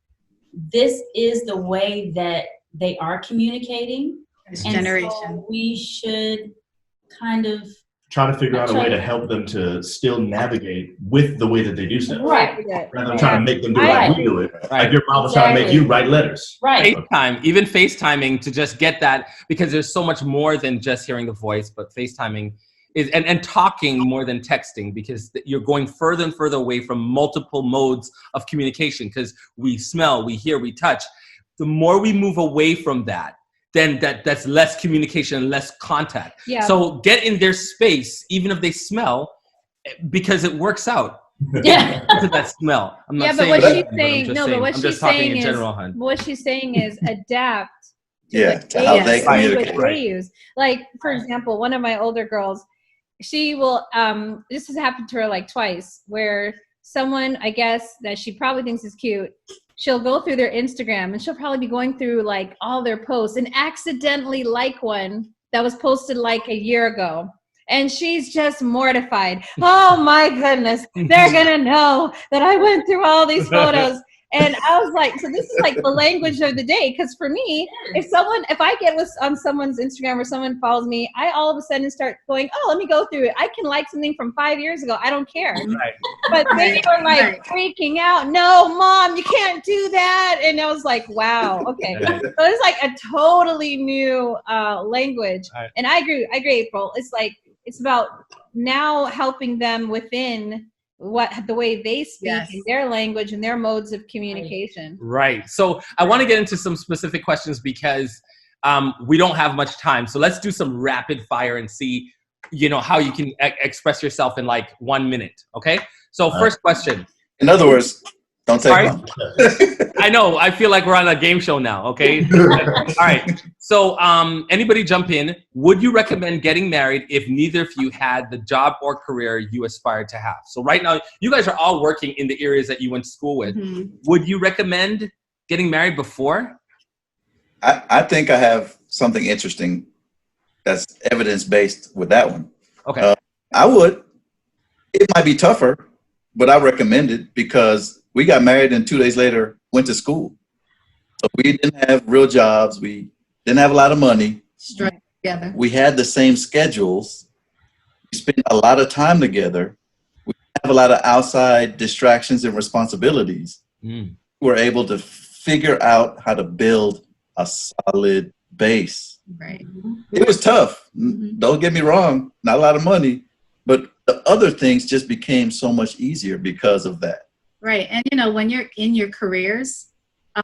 this is the way that they are communicating.
This
And
generation.
so we should kind of
Trying to figure out a way to help them to still navigate with the way that they do stuff.
right.
Rather than trying to make them do
Right.
like we do it.
Right.
Like your mom was trying to make you write letters.
Right.
FaceTime, even FaceTiming to just get that, because there's so much more than just hearing the voice, but FaceTiming is, and talking more than texting, because you're going further and further away from multiple modes of communication, because we smell, we hear, we touch. The more we move away from that, then that's less communication, less contact.
Yeah.
So get in their space, even if they smell, because it works out.
Yeah.
That smell. I'm not
Yeah, but
saying
what
that,
she's
but I'm
saying,
just
no,
saying,
but what
I'm
she's
just talking
saying
in
is,
general, hun.
what she's saying is adapt to
Yeah,
the
to how they
language
communicate.
they use. Like, for example, one of my older girls, she will, this has happened to her like twice, where someone, I guess, that she probably thinks is cute, she'll go through their Instagram and she'll probably be going through like all their posts and accidentally like one that was posted like a year ago. And she's just mortified. Oh my goodness, they're gonna know that I went through all these photos. And I was like, so this is like the language of the day. Because for me, if I get on someone's Instagram or someone follows me, I all of a sudden start going, oh, let me go through it. I can like something from 5 years ago. I don't care.
Right.
But they were like freaking out. No, Mom, you can't do that. And I was like, wow, okay. So it's like a totally new language. Right. And I agree, April. It's like, it's about now helping them within the way they speak in their language and their modes of communication.
Right. So I want to get into some specific questions because we don't have much time. So let's do some rapid fire and see, how you can express yourself in like 1 minute. Okay. So first question.
In other words, don't take long.
I know. I feel like we're on a game show now. Okay. All right. So anybody jump in. Would you recommend getting married if neither of you had the job or career you aspired to have? So right now, you guys are all working in the areas that you went to school with. Mm-hmm. Would you recommend getting married before?
I think I have something interesting that's evidence-based with that one.
Okay.
I would. It might be tougher, but I recommend it because we got married and 2 days later went to school. So we didn't have real jobs. We didn't have a lot of money.
Straight together.
We had the same schedules. We spent a lot of time together. We have a lot of outside distractions and responsibilities. We were able to figure out how to build a solid base.
Right.
It was tough. Mm-hmm. Don't get me wrong. Not a lot of money, but the other things just became so much easier because of that.
Right. And, when you're in your careers,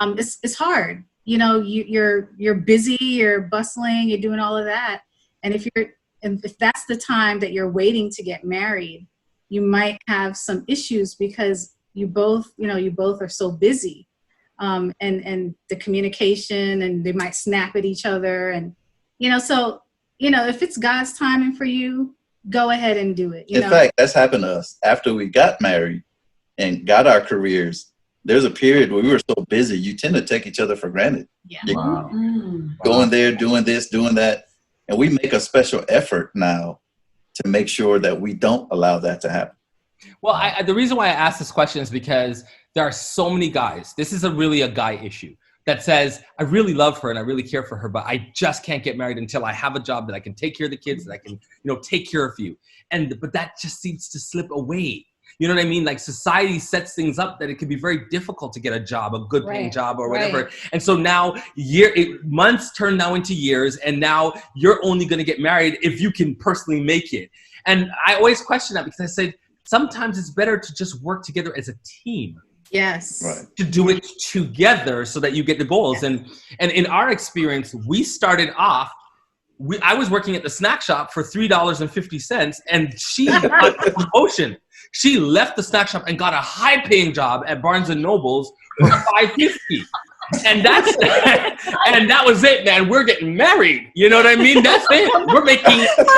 it's hard. You're busy, you're bustling, you're doing all of that. And if that's the time that you're waiting to get married, you might have some issues because you both are so busy. And the communication, and they might snap at each other. And, if it's God's timing for you, go ahead and do it.
In fact, that's happened to us after we got married and got our careers. There's a period where we were so busy, you tend to take each other for granted. Yeah.
Wow.
Going there, doing this, doing that. And we make a special effort now to make sure that we don't allow that to happen.
Well, the reason why I asked this question is because there are so many guys. This is really a guy issue that says, I really love her and I really care for her, but I just can't get married until I have a job that I can take care of the kids, that I can, take care of you. But that just seems to slip away. You know what I mean? Like society sets things up that it can be very difficult to get a job, a good paying job or whatever. Right. And so now months turn now into years, and now you're only going to get married if you can personally make it. And I always question that because I said, sometimes it's better to just work together as a team.
Yes.
Right.
To do it together so that you get the goals. Yes. And in our experience, we started off, I was working at the snack shop for $3.50, and she got a promotion. She left the snack shop and got a high-paying job at Barnes & Noble's for $5.50. And that was it, man. We're getting married. You know what I mean? That's it.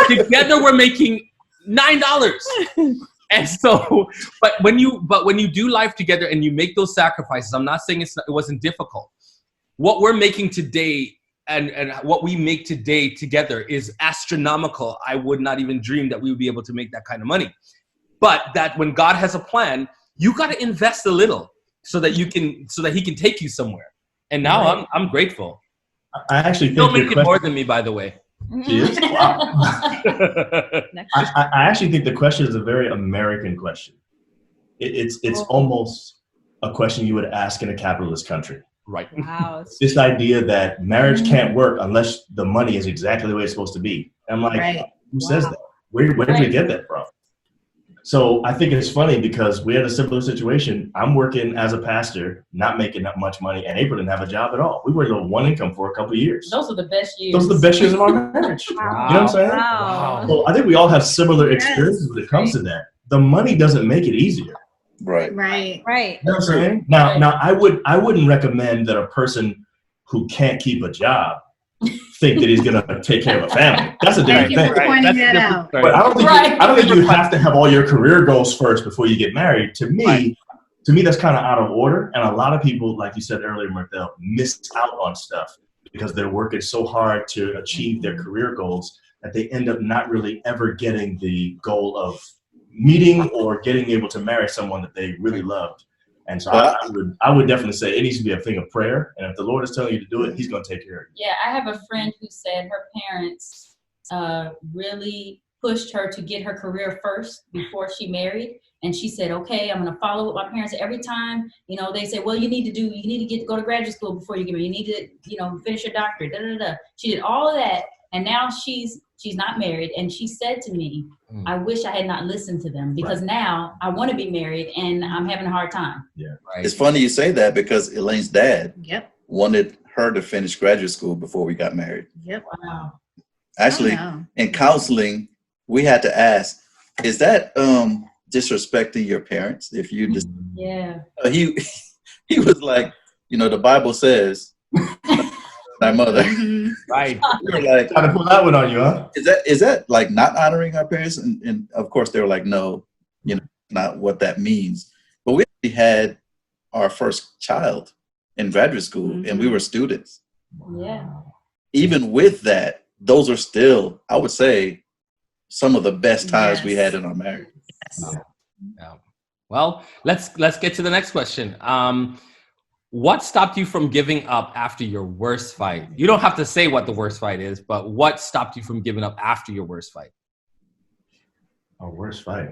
Together we're making $9. And so, but when you do life together and you make those sacrifices, I'm not saying it wasn't difficult. What we're making today and what we make today together is astronomical. I would not even dream that we would be able to make that kind of money. But that when God has a plan, you got to invest a little so that he can take you somewhere. And now I'm grateful.
I actually think
you'll make it more than me, by the way.
She is? Wow. I actually think the question is a very American question. It's almost a question you would ask in a capitalist country.
Right.
Wow.
This idea that marriage can't work unless the money is exactly the way it's supposed to be. I'm like, who says that? Where did we get that from? So I think it's funny because we had a similar situation. I'm working as a pastor, not making that much money, and April didn't have a job at all. We were on one income for a couple of years.
Those are the best years.
Those are the best years of our marriage.
Wow.
You know what I'm saying?
Wow.
So I think we all have similar experiences when it comes to that. The money doesn't make it easier.
Right.
You know what I'm saying? Now I wouldn't recommend that a person who can't keep a job think that he's gonna take care of a family. That's a different thing.
Thank you for pointing that out.
But I don't think you have to have all your career goals first before you get married. To me, to me, that's kind of out of order. And a lot of people, like you said earlier, Mirthell, miss out on stuff because they're working so hard to achieve their career goals that they end up not really ever getting the goal of meeting or getting able to marry someone that they really loved. And so I would definitely say it needs to be a thing of prayer. And if the Lord is telling you to do it, he's going to take care of you.
Yeah, I have a friend who said her parents really pushed her to get her career first before she married. And she said, okay, I'm going to follow what my parents say. Every time, you know, they say, well, you need to go to graduate school before you get married. You need to, you know, finish your doctorate. Da, da, da. She did all of that. And now she's not married. And she said to me, I wish I had not listened to them because now I want to be married and I'm having a hard time.
Yeah,
right. It's funny you say that because Elaine's dad wanted her to finish graduate school before we got married.
Yep.
Wow.
Actually, in counseling, we had to ask, is that disrespecting your parents? If you just he was like, you know, the Bible says my mother.
Right.
We were like,
trying to pull that one on you, huh?
Is that like not honoring our parents? And of course they were like, no, you know, not what that means. But we actually had our first child in graduate school and we were students.
Yeah.
Even with that, those are still, I would say, some of the best times we had in our marriage.
Yeah. Well, let's get to the next question. What stopped you from giving up after your worst fight? You don't have to say what the worst fight is, but what stopped you from giving up after your worst fight?
Our worst fight.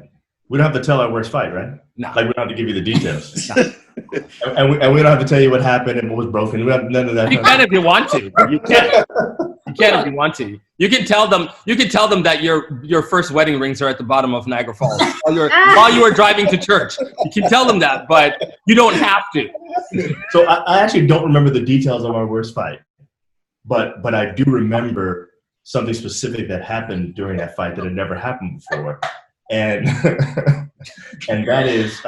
We don't have to tell our worst fight, right?
No.
Like we don't have to give you the details. and we don't have to tell you what happened and what was broken. We have none of that.
You can if you want to. You can. You can if you want to. You can tell them that your first wedding rings are at the bottom of Niagara Falls while you were driving to church. You can tell them that, but you don't have to.
So I actually don't remember the details of our worst fight, but I do remember something specific that happened during that fight that had never happened before, and and that is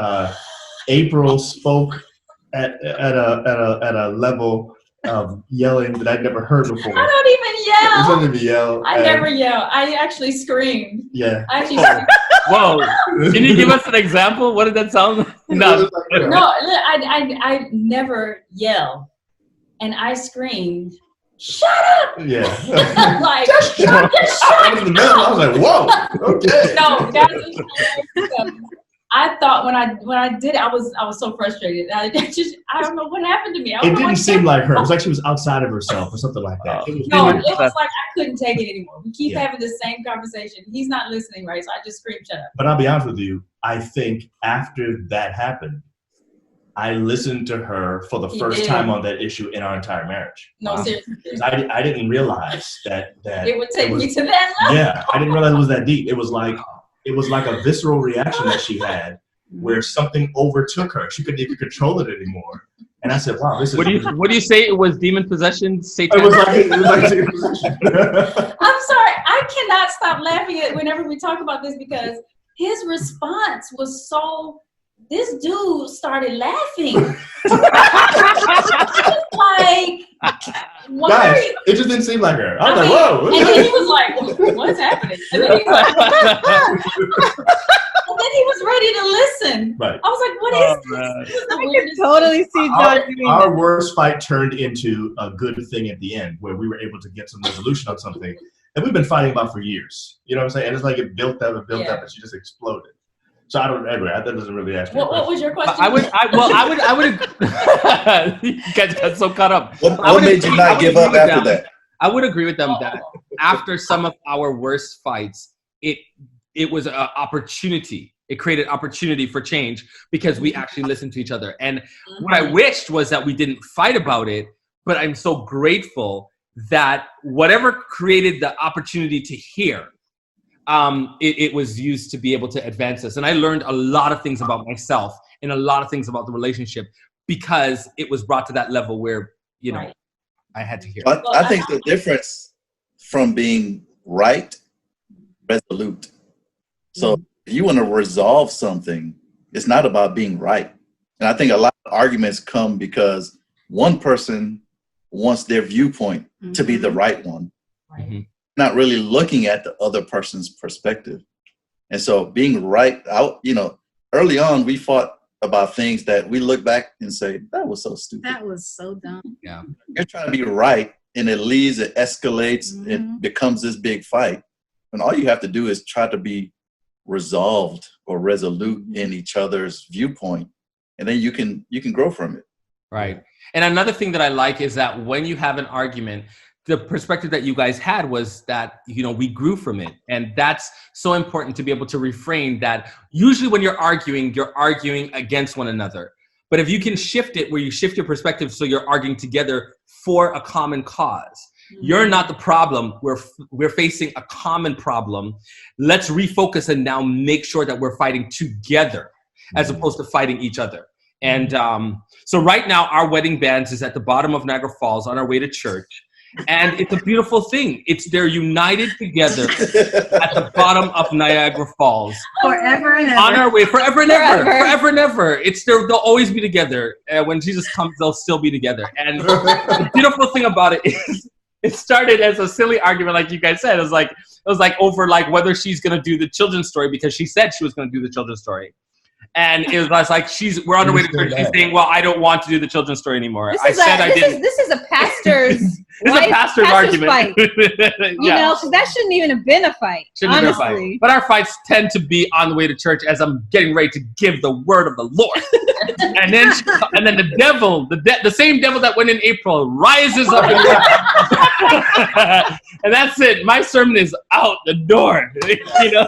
April spoke at a level of yelling that I'd never heard before.
I don't even yell.
It doesn't even yell.
I never yell. I actually screamed.
Yeah.
I actually screamed.
Whoa. Can you give us an example? What did that sound like? No.
I never yell. And I screamed, shut up!
Yeah.
Like,
just shut up! I was like, whoa, okay.
No, that was I thought when I did it, I was so frustrated. I don't know what happened to me.
It didn't seem like her. It was like she was outside of herself or something like that.
It was like I couldn't take it anymore. We keep having the same conversation. He's not listening, right? So I just screamed, shut up.
But I'll be honest with you. I think after that happened, I listened to her for the first time on that issue in our entire marriage.
No, seriously.
I didn't realize that
it would take me to that level.
Yeah, I didn't realize it was that deep. It was like a visceral reaction that she had where something overtook her. She couldn't even control it anymore. And I said, wow, this is...
What do you say? It was demon possession? Satan?
It was like demon possession.
I'm sorry. I cannot stop laughing at whenever we talk about this because his response was so... This dude started laughing. Like, why?
Guys, it just didn't seem like her. I was like, whoa.
And then he was like, what's happening? And then he was ready to listen.
Right.
I was like, what is this?
I can totally see John doing
Our worst fight turned into a good thing at the end where we were able to get some resolution on something that we've been fighting about for years. You know what I'm saying? And it's like it built up and she just exploded. So I don't. Anyway, that doesn't really ask me.
What was your question?
I would. You guys got so caught up.
What made you not give up after that?
I would agree with them that after some of our worst fights, it was an opportunity. It created opportunity for change because we actually listened to each other. And what I wished was that we didn't fight about it. But I'm so grateful that whatever created the opportunity to hear. It was used to be able to advance us. And I learned a lot of things about myself and a lot of things about the relationship because it was brought to that level where, you know, I had to hear.
I think the difference from being right, resolute. So if you want to resolve something, it's not about being right. And I think a lot of arguments come because one person wants their viewpoint to be the right one.
Right.
Not really looking at the other person's perspective. And so being right out, you know, early on we fought about things that we look back and say, that was so stupid.
That was so dumb.
Yeah.
You're trying to be right, and it leads, it escalates, it becomes this big fight. And all you have to do is try to be resolved or resolute in each other's viewpoint, and then you can grow from it.
Right. And another thing that I like is that when you have an argument, the perspective that you guys had was that, you know, we grew from it. And that's so important to be able to refrain that. Usually when you're arguing against one another. But if you can shift it where you shift your perspective so you're arguing together for a common cause. You're not the problem. We're facing a common problem. Let's refocus and now make sure that we're fighting together as opposed to fighting each other. And so right now our wedding bands is at the bottom of Niagara Falls on our way to church. And it's a beautiful thing. They're united together at the bottom of Niagara Falls.
Forever and ever.
On our way, forever and ever. Forever and ever. They'll always be together. When Jesus comes, they'll still be together. And the beautiful thing about it is it started as a silly argument, like you guys said. It was like over like whether she's gonna do the children's story because she said she was gonna do the children's story. And it was like we're on the way to church. She's saying, "Well, I don't want to do the children's story anymore."
This is a pastor's.
This is a pastor's argument.
Fight. You know, so that shouldn't even have been a fight. Honestly.
Have been a fight. But our fights tend to be on the way to church as I'm getting ready to give the word of the Lord, and then the devil, the same devil that went in April, rises up, and that's it. My sermon is out the door, you know.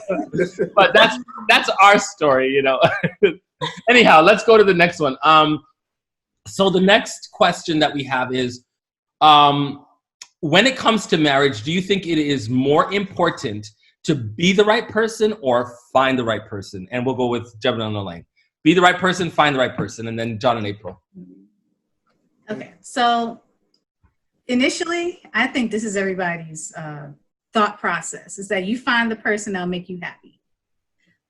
But that's our story, you know. Anyhow, let's go to the next one. So the next question that we have is, when it comes to marriage, do you think it is more important to be the right person or find the right person? And we'll go with Jevin on the line. Be the right person, find the right person, and then John and April.
Okay, so initially, I think this is everybody's thought process, is that you find the person that'll make you happy.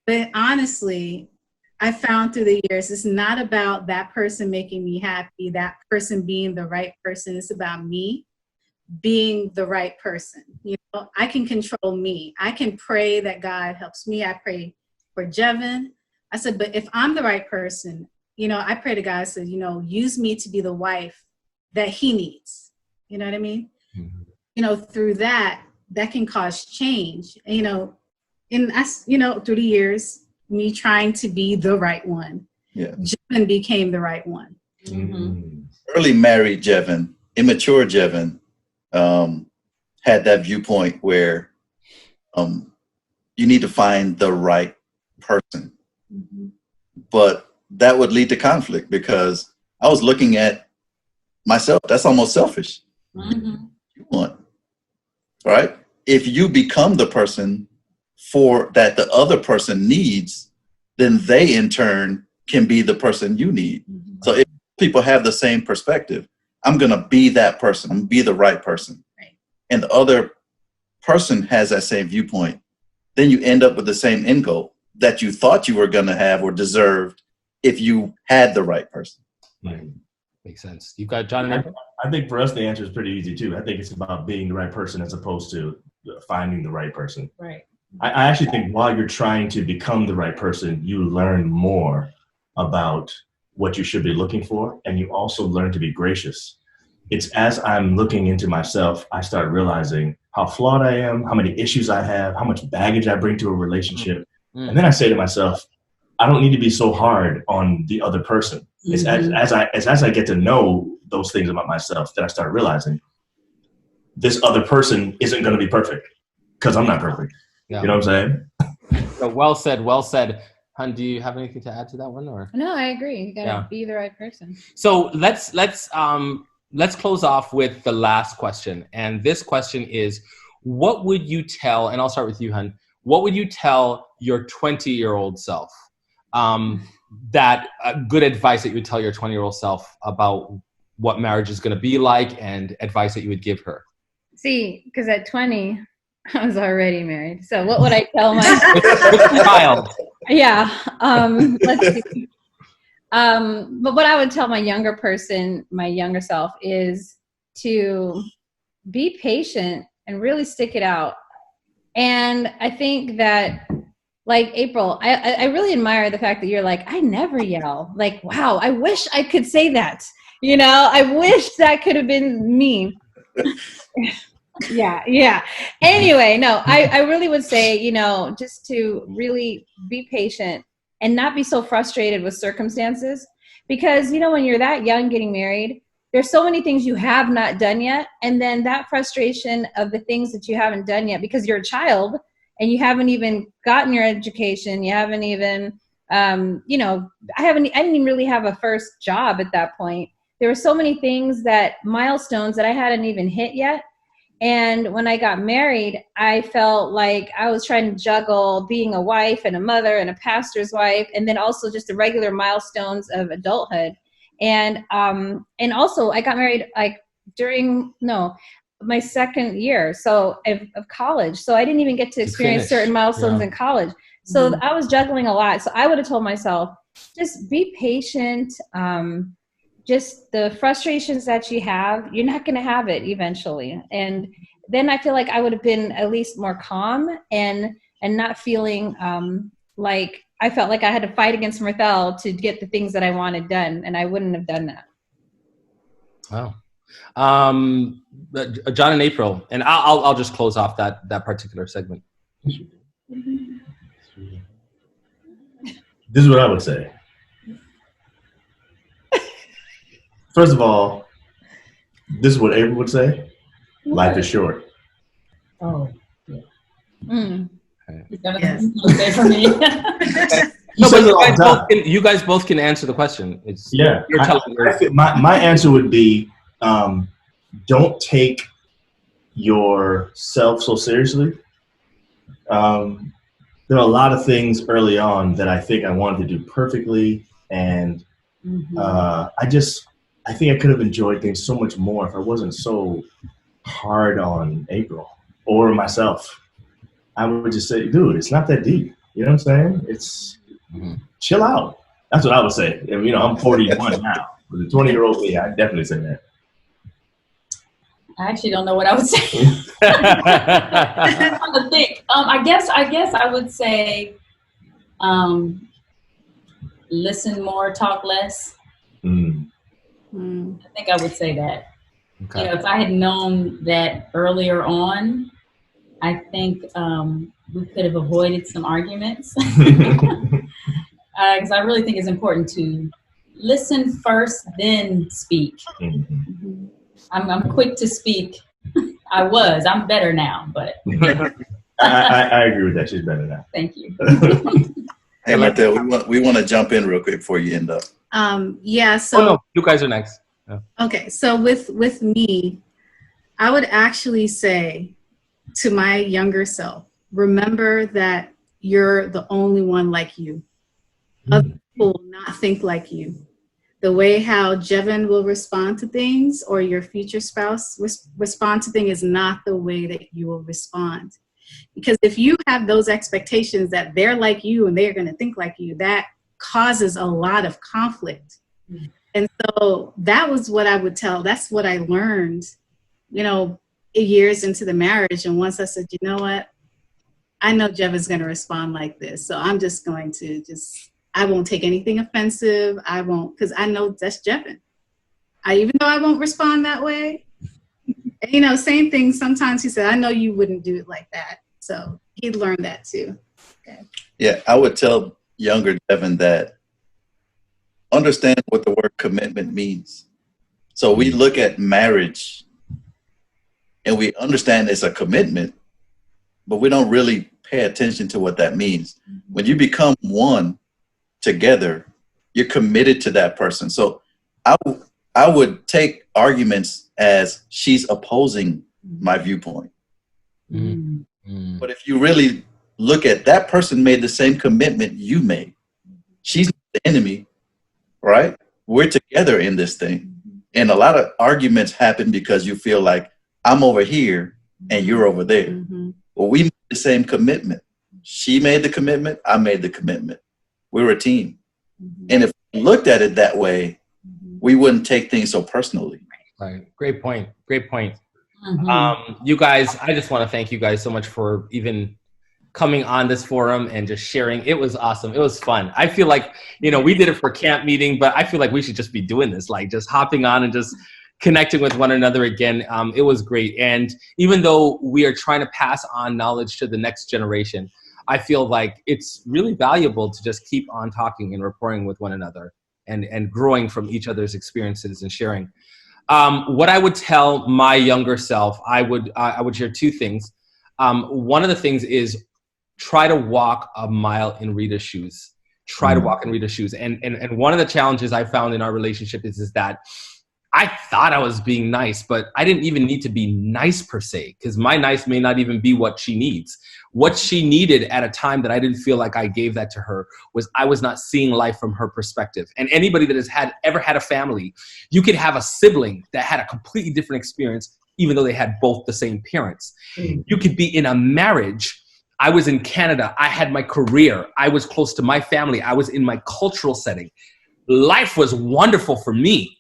But honestly, I found through the years, it's not about that person making me happy, that person being the right person. It's about me being the right person. You know, I can control me. I can pray that God helps me. I pray for Jevin. I said, but if I'm the right person, you know, I pray to God, I said, you know, use me to be the wife that he needs. You know what I mean? Mm-hmm. You know, through that can cause change. You know, and that's, you know, through the years, me trying to be the right one.
Yeah.
Jevin became the right one.
Mm-hmm. Early married Jevin, immature Jevin, had that viewpoint where you need to find the right person. Mm-hmm. But that would lead to conflict because I was looking at myself. That's almost selfish. Mm-hmm. You want, right? If you become the person for that the other person needs, then they in turn can be the person you need. Mm-hmm. So if people have the same perspective, I'm going to be that person. I'm going to be the right person. Right. And the other person has that same viewpoint. Then you end up with the same end goal that you thought you were going to have or deserved if you had the right person.
Right. Makes sense. You got John and April?
I think for us, the answer is pretty easy too. I think it's about being the right person as opposed to finding the right person.
Right.
I actually think while you're trying to become the right person, you learn more about what you should be looking for, and you also learn to be gracious. It's as I'm looking into myself, I start realizing how flawed I am, how many issues I have, how much baggage I bring to a relationship. Mm-hmm. And then I say to myself, I don't need to be so hard on the other person. Mm-hmm. It's as I get to know those things about myself that I start realizing this other person isn't going to be perfect because I'm not perfect. Yeah. You know what I'm saying?
So well said, well said. Hun, do you have anything to add to that one, or?
No, I agree. You gotta be the right person.
So let's close off with the last question. And this question is, what would you tell, and I'll start with you, Hun, what would you tell your 20-year-old self? That good advice that you would tell your 20-year-old self about what marriage is going to be like, and advice that you would give her?
See, because at 20, I was already married. So what would I tell my
child?
Yeah. Let's see. But what I would tell my younger self, is to be patient and really stick it out. And I think that like April, I really admire the fact that you're like, I never yell. Like, wow, I wish I could say that. You know, I wish that could have been me. Yeah. Anyway, no, I really would say, you know, just to really be patient and not be so frustrated with circumstances. Because, you know, when you're that young getting married, there's so many things you have not done yet. And then that frustration of the things that you haven't done yet because you're a child and you haven't even gotten your education. You haven't even, you know, I didn't even really have a first job at that point. There were so many things milestones that I hadn't even hit yet. And when I got married, I felt like I was trying to juggle being a wife and a mother and a pastor's wife, and then also just the regular milestones of adulthood. And also I got married like during my second year of college. So I didn't even get to experience certain milestones in college. So I was juggling a lot. So I would have told myself, just be patient. Just the frustrations that you have, you're not going to have it eventually. And then I feel like I would have been at least more calm and not feeling like I felt like I had to fight against Mirthell to get the things that I wanted done. And I wouldn't have done that.
Wow. John and April, and I'll just close off that particular segment.
This is what I would say. First of all, this is what April would say. Life is short.
Oh, yeah.
Mm.
Yes. Say for me.
No, but you guys both can answer the question. It's
yeah. My answer would be, don't take yourself so seriously. There are a lot of things early on that I think I wanted to do perfectly, and I think I could have enjoyed things so much more if I wasn't so hard on April or myself. I would just say, dude, it's not that deep. You know what I'm saying? It's chill out. That's what I would say. And, you know, I'm 41 now. With a 20-year-old me, I'd definitely say that.
I actually don't know what I would say. I'm trying to think. I guess I would say, listen more, talk less. I think I would say that. Okay. You know, if I had known that earlier on, I think we could have avoided some arguments. Because I really think it's important to listen first, then speak. I'm quick to speak. I'm better now, but.
I agree with that. She's better now.
Thank you.
Hey, Mirthell, we want to jump in real quick before you end up.
So.
Oh, no, you guys are next. Yeah.
Okay, so with me, I would actually say to my younger self, remember that you're the only one like you. Other people will not think like you. The way how Jevin will respond to things or your future spouse respond to things is not the way that you will respond. Because if you have those expectations that they're like you and they're going to think like you, that causes a lot of conflict. And so that was what I would tell. That's what I learned, you know, years into the marriage. And once I said, you know what, I know Jevin's going to respond like this. So I'm just going to I won't take anything offensive. I won't, because I know that's Jevin. Even though I won't respond that way, and, you know, same thing. Sometimes he said, I know you wouldn't do it like that. So he learned that too. Okay.
Yeah, I would tell younger Jevin that understand what the word commitment means. So we look at marriage and we understand it's a commitment, but we don't really pay attention to what that means. When you become one together, you're committed to that person. So I would take arguments as she's opposing my viewpoint. But if you really look at that person made the same commitment you made. She's not the enemy, right? We're together in this thing. And a lot of arguments happen because you feel like I'm over here and you're over there. Well, we made the same commitment. She made the commitment. I made the commitment. We're a team. And if we looked at it that way, we wouldn't take things so personally.
Right. Great point. Great point. You guys, I just want to thank you guys so much for even coming on this forum and just sharing. It was awesome. It was fun. I feel like, you know, we did it for camp meeting, but I feel like we should just be doing this, like just hopping on and just connecting with one another again. It was great. And even though we are trying to pass on knowledge to the next generation, I feel like it's really valuable to just keep on talking and reporting with one another and growing from each other's experiences and sharing. What I would tell my younger self, I would share two things. One of the things is try to walk a mile in Rita's shoes. Try to walk in Rita's shoes. And one of the challenges I found in our relationship is that I thought I was being nice, but I didn't even need to be nice per se, because my nice may not even be what she needs. What she needed at a time that I didn't feel like I gave that to her was I was not seeing life from her perspective. And anybody that has ever had a family, you could have a sibling that had a completely different experience, even though they had both the same parents. You could be in a marriage. I was in Canada. I had my career. I was close to my family. I was in my cultural setting. Life was wonderful for me.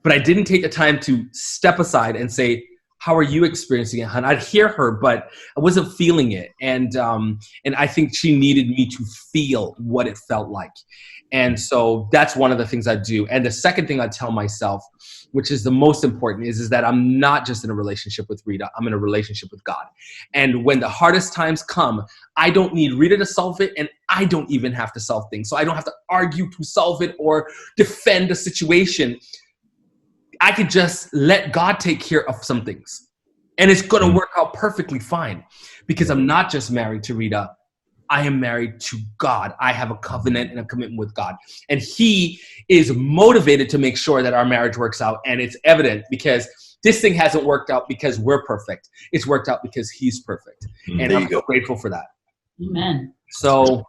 But I didn't take the time to step aside and say, how are you experiencing it, hon? I'd hear her, but I wasn't feeling it. And I think she needed me to feel what it felt like. And so that's one of the things I do. And the second thing I tell myself, which is the most important, is that I'm not just in a relationship with Rita, I'm in a relationship with God. And when the hardest times come, I don't need Rita to solve it, and I don't even have to solve things. So I don't have to argue to solve it or defend a situation. I could just let God take care of some things, and it's going to work out perfectly fine, because I'm not just married to Rita. I am married to God. I have a covenant and a commitment with God, and he is motivated to make sure that our marriage works out. And it's evident, because this thing hasn't worked out because we're perfect. It's worked out because he's perfect. And I'm so grateful for that.
Amen.
So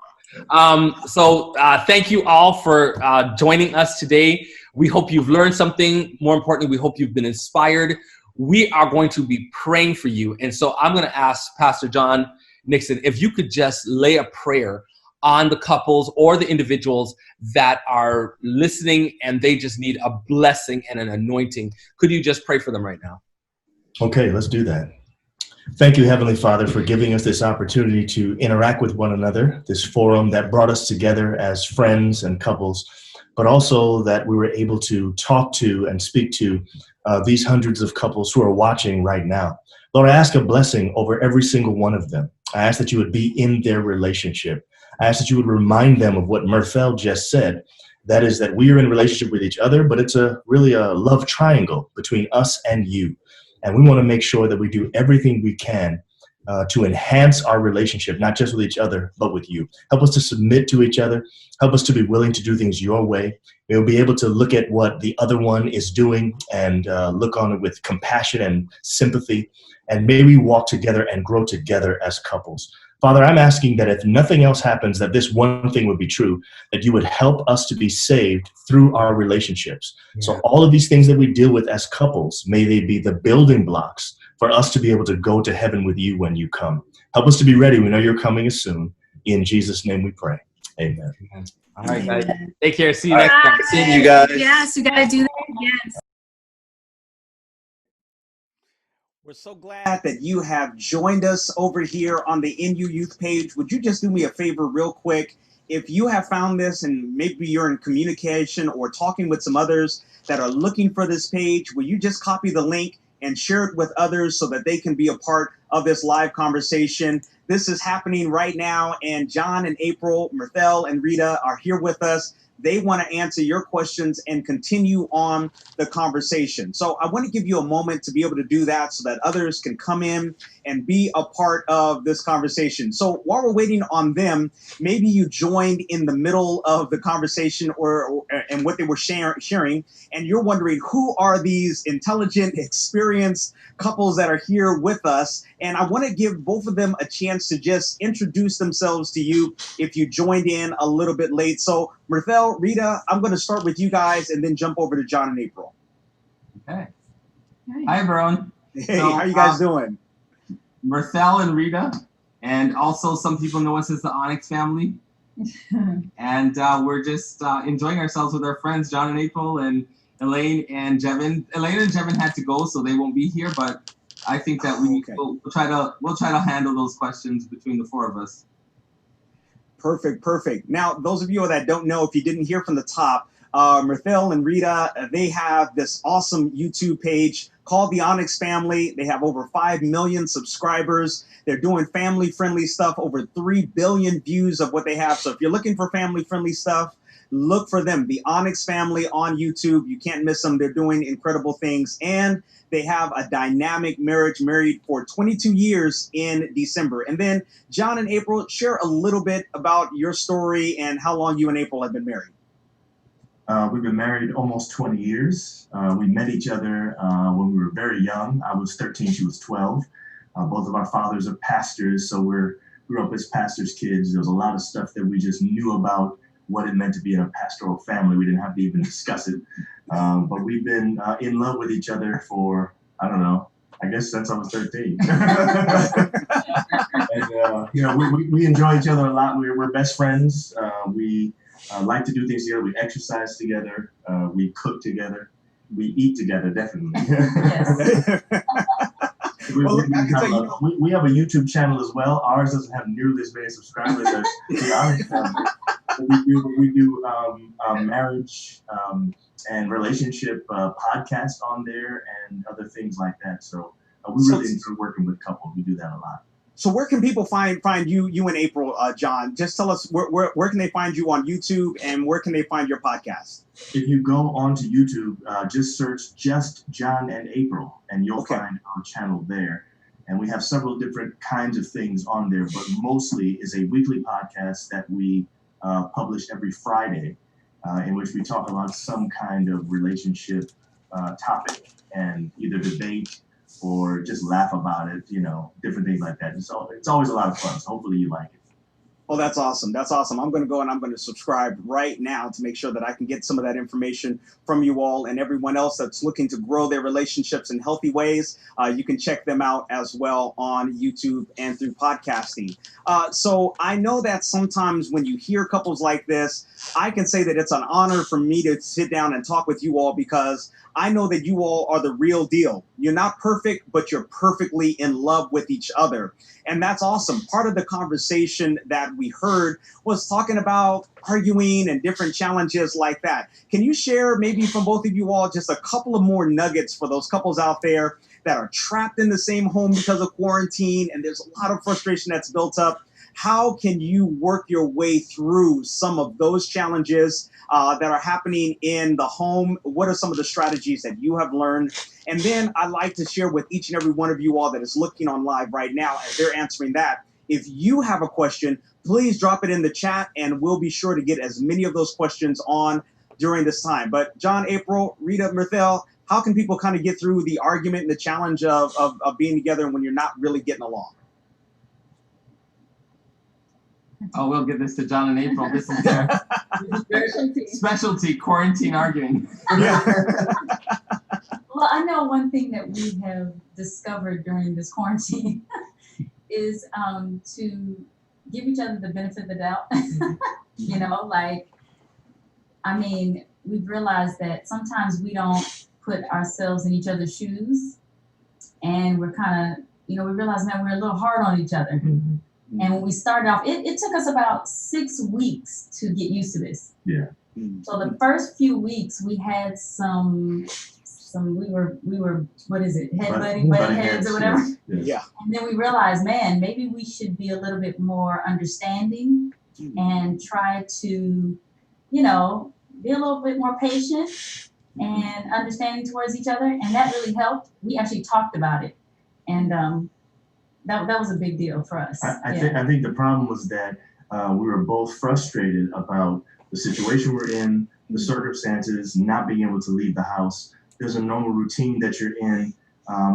thank you all for joining us today. We hope you've learned something. More importantly, we hope you've been inspired. We are going to be praying for you. And so I'm going to ask Pastor John Nixon if you could just lay a prayer on the couples or the individuals that are listening and they just need a blessing and an anointing. Could you just pray for them right now?
Okay, let's do that. Thank you, Heavenly Father, for giving us this opportunity to interact with one another, this forum that brought us together as friends and couples, but also that we were able to talk to and speak to these hundreds of couples who are watching right now. Lord, I ask a blessing over every single one of them. I ask that you would be in their relationship. I ask that you would remind them of what Mirthell just said. That is that we are in a relationship with each other, but it's really a love triangle between us and you. And we want to make sure that we do everything we can to enhance our relationship, not just with each other, but with you. Help us to submit to each other. Help us to be willing to do things your way. We'll be able to look at what the other one is doing and look on it with compassion and sympathy. And may we walk together and grow together as couples. Father, I'm asking that if nothing else happens, that this one thing would be true, that you would help us to be saved through our relationships. Yeah. So all of these things that we deal with as couples, may they be the building blocks for us to be able to go to heaven with you when you come. Help us to be ready. We know you're coming as soon. In Jesus' name we pray. Amen.
All right, guys. Take care. See you next time.
See you guys.
Yes, we got to do that again.
We're so glad that you have joined us over here on the NU Youth page. Would you just do me a favor real quick? If you have found this and maybe you're in communication or talking with some others that are looking for this page, will you just copy the link and share it with others so that they can be a part of this live conversation? This is happening right now, and John and April, Mirthell and Rita are here with us. They want to answer your questions and continue on the conversation. So I want to give you a moment to be able to do that so that others can come in and be a part of this conversation. So while we're waiting on them, maybe you joined in the middle of the conversation and what they were sharing, and you're wondering, who are these intelligent, experienced couples that are here with us? And I want to give both of them a chance to just introduce themselves to you if you joined in a little bit late. So Mirthell, Rita, I'm going to start with you guys and then jump over to John and April.
Okay. Hi, everyone.
Hey, how you guys doing?
Mirthell and Rita, and also some people know us as the Onyx family. And we're just enjoying ourselves with our friends, John and April, and Elaine and Jevin. Elaine and Jevin had to go, so they won't be here, but I think that we'll try to handle those questions between the four of us.
Perfect. Now, those of you that don't know, if you didn't hear from the top, Mirthell and Rita, they have this awesome YouTube page called the Onyx Family. They have over 5 million subscribers. They're doing family-friendly stuff, over 3 billion views of what they have. So if you're looking for family-friendly stuff, look for them, the Onyx Family on YouTube. You can't miss them. They're doing incredible things. And they have a dynamic marriage, married for 22 years in December. And then, John and April, share a little bit about your story and how long you and April have been married.
We've been married almost 20 years. We met each other when we were very young. I was 13, she was 12. Both of our fathers are pastors, so we grew up as pastors' kids. There was a lot of stuff that we just knew about what it meant to be in a pastoral family. We didn't have to even discuss it. But we've been in love with each other for, I don't know, I guess since I was 13. And, we enjoy each other a lot. We're best friends. We like to do things together. We exercise together. We cook together. We eat together, definitely.
Yes.
We have a YouTube channel as well. Ours doesn't have nearly as many subscribers as the Onyx family. We do marriage and relationship podcasts on there and other things like that. So we really enjoy working with couples. We do that a lot.
So where can people find you and April, John? Just tell us where can they find you on YouTube and where can they find your podcast?
If you go onto YouTube, just search just John and April, and you'll find our channel there. And we have several different kinds of things on there, but mostly is a weekly podcast that we publish every Friday, in which we talk about some kind of relationship topic and either debate or just laugh about it, different things like that. So it's always a lot of fun. So hopefully you like it.
Oh, that's awesome. That's awesome. I'm going to go and I'm going to subscribe right now to make sure that I can get some of that information from you all and everyone else that's looking to grow their relationships in healthy ways. You can check them out as well on YouTube and through podcasting. So I know that sometimes when you hear couples like this, I can say that it's an honor for me to sit down and talk with you all because I know that you all are the real deal. You're not perfect, but you're perfectly in love with each other. And that's awesome. Part of the conversation that we heard was talking about arguing and different challenges like that. Can you share maybe from both of you all just a couple of more nuggets for those couples out there that are trapped in the same home because of quarantine and there's a lot of frustration that's built up? How can you work your way through some of those challenges that are happening in the home? What are some of the strategies that you have learned? And then I'd like to share with each and every one of you all that is looking on live right now as they're answering that. If you have a question, please drop it in the chat and we'll be sure to get as many of those questions on during this time. But John, April, Rita, Mirthell, how can people kind of get through the argument and the challenge of being together when you're not really getting along?
Oh, we'll give this to John and April. This is their specialty, quarantine arguing.
Yeah.
Well, I know one thing that we have discovered during this quarantine is to give each other the benefit of the doubt. We've realized that sometimes we don't put ourselves in each other's shoes, and we're kind of, we realize now we're a little hard on each other. Mm-hmm. And when we started off, it took us about 6 weeks to get used to this.
Yeah.
So the first few weeks we had we were what is it, butting heads or whatever.
Yeah.
And then we realized, man, maybe we should be a little bit more understanding and try to, be a little bit more patient and understanding towards each other. And that really helped. We actually talked about it. And that was a big deal for us.
I think the problem was that we were both frustrated about the situation we're in, the circumstances, not being able to leave the house. There's a normal routine that you're in.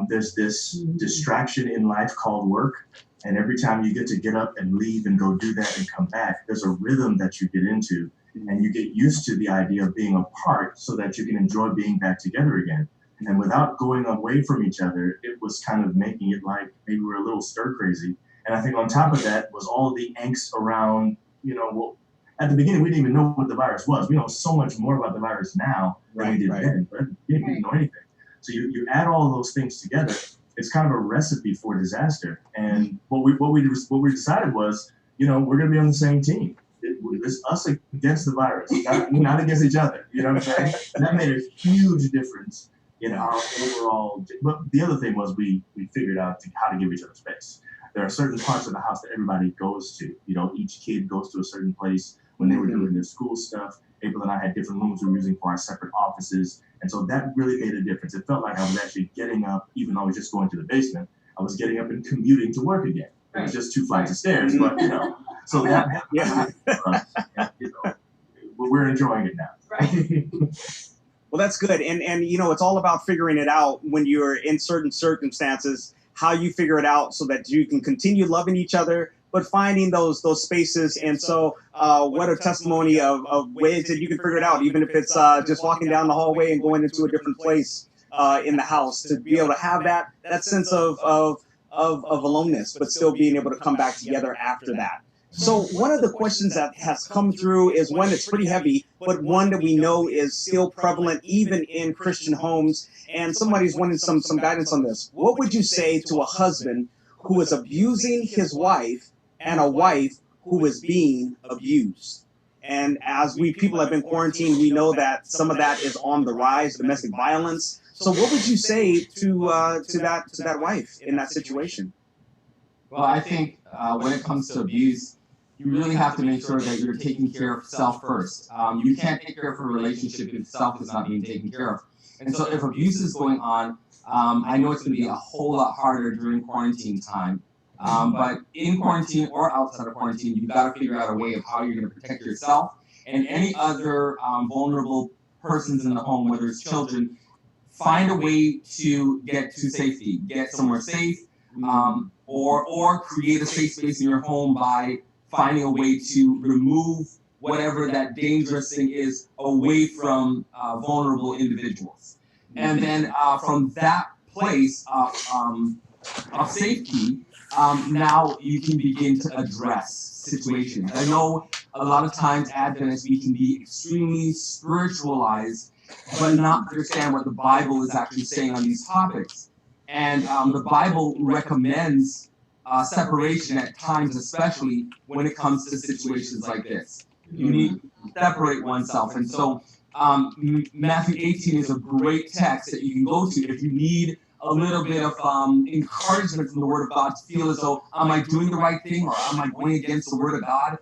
There's this distraction in life called work. And every time you get up and leave and go do that and come back, there's a rhythm that you get into. And you get used to the idea of being apart so that you can enjoy being back together again. And without going away from each other, it was kind of making it like maybe we're a little stir crazy. And I think on top of that was all the angst around, at the beginning, we didn't even know what the virus was. We know so much more about the virus now than we did then, but we didn't know anything. So you add all of those things together, it's kind of a recipe for disaster. And what we decided was, you know, we're going to be on the same team. It's us against the virus, not against each other. You know what I'm saying? And that made a huge difference in our overall. But the other thing was we figured out how to give each other space. There are certain parts of the house that everybody goes to. You know, each kid goes to a certain place when they were doing their school stuff. April and I had different rooms we were using for our separate offices. And so that really made a difference. It felt like I was actually getting up, even though I was just going to the basement, I was getting up and commuting to work again. It was just 2 flights of stairs, but you know, so that, you know, we're enjoying it now.
Right.
Well, that's good. And you know, it's all about figuring it out when you're in certain circumstances, how you figure it out so that you can continue loving each other, but finding those spaces. And so what a testimony of ways that you can figure it out, even if it's just walking down the hallway and going into a different place in the house, to be able to have that sense of aloneness, but still being able to come back together after that. So one of the questions that has come through is one that's pretty heavy, but one that we know is still prevalent even in Christian homes. And somebody's wanting some guidance on this. What would you say to a husband who is abusing his wife and a wife who is being abused? And as people have been quarantined, we know that some of that is on the rise, domestic violence. So what would you say to that wife in that situation?
Well, I think when it comes to abuse, you really have to make sure that you're taking care of self first. You can't take care of a relationship if self is not being taken care of. And so if abuse is going on, I know it's going to be a whole lot harder during quarantine time. But in quarantine or outside of quarantine, you've got to figure out a way of how you're going to protect yourself and any other vulnerable persons in the home, whether it's children. Find a way to get to safety, get somewhere safe, or create a safe space in your home by finding a way to remove whatever that dangerous thing is away from vulnerable individuals. And then from that place of safety, now you can begin to address situations. I know a lot of times Adventists, we can be extremely spiritualized, but not understand what the Bible is actually saying on these topics. And the Bible recommends separation at times, especially when it comes to situations like this. You need to separate oneself. And so Matthew 18 is a great text that you can go to if you need a little bit of encouragement from the Word of God to feel as though, am I doing the right thing or am I going against the Word of God?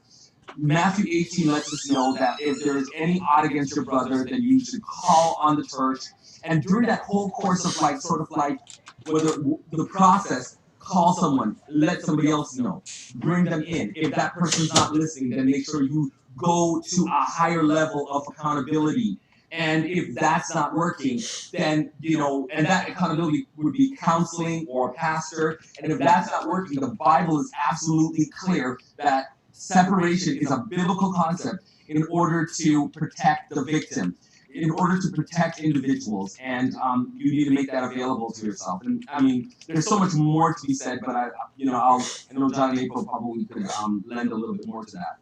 Matthew 18 lets us know that if there is any odd against your brother, then you should call on the church. And during that whole course of like, sort of like, the process, call someone, let somebody else know, bring them in. If that person's not listening, then make sure you go to a higher level of accountability. And if that's not working, then, you know, and that accountability would be counseling or a pastor. And if that's not working, the Bible is absolutely clear that separation is a biblical concept in order to protect the victim, in order to protect individuals, and you need to make that available to yourself. And I mean, there's so much more to be said, but I know John and April probably could lend a little bit more to that.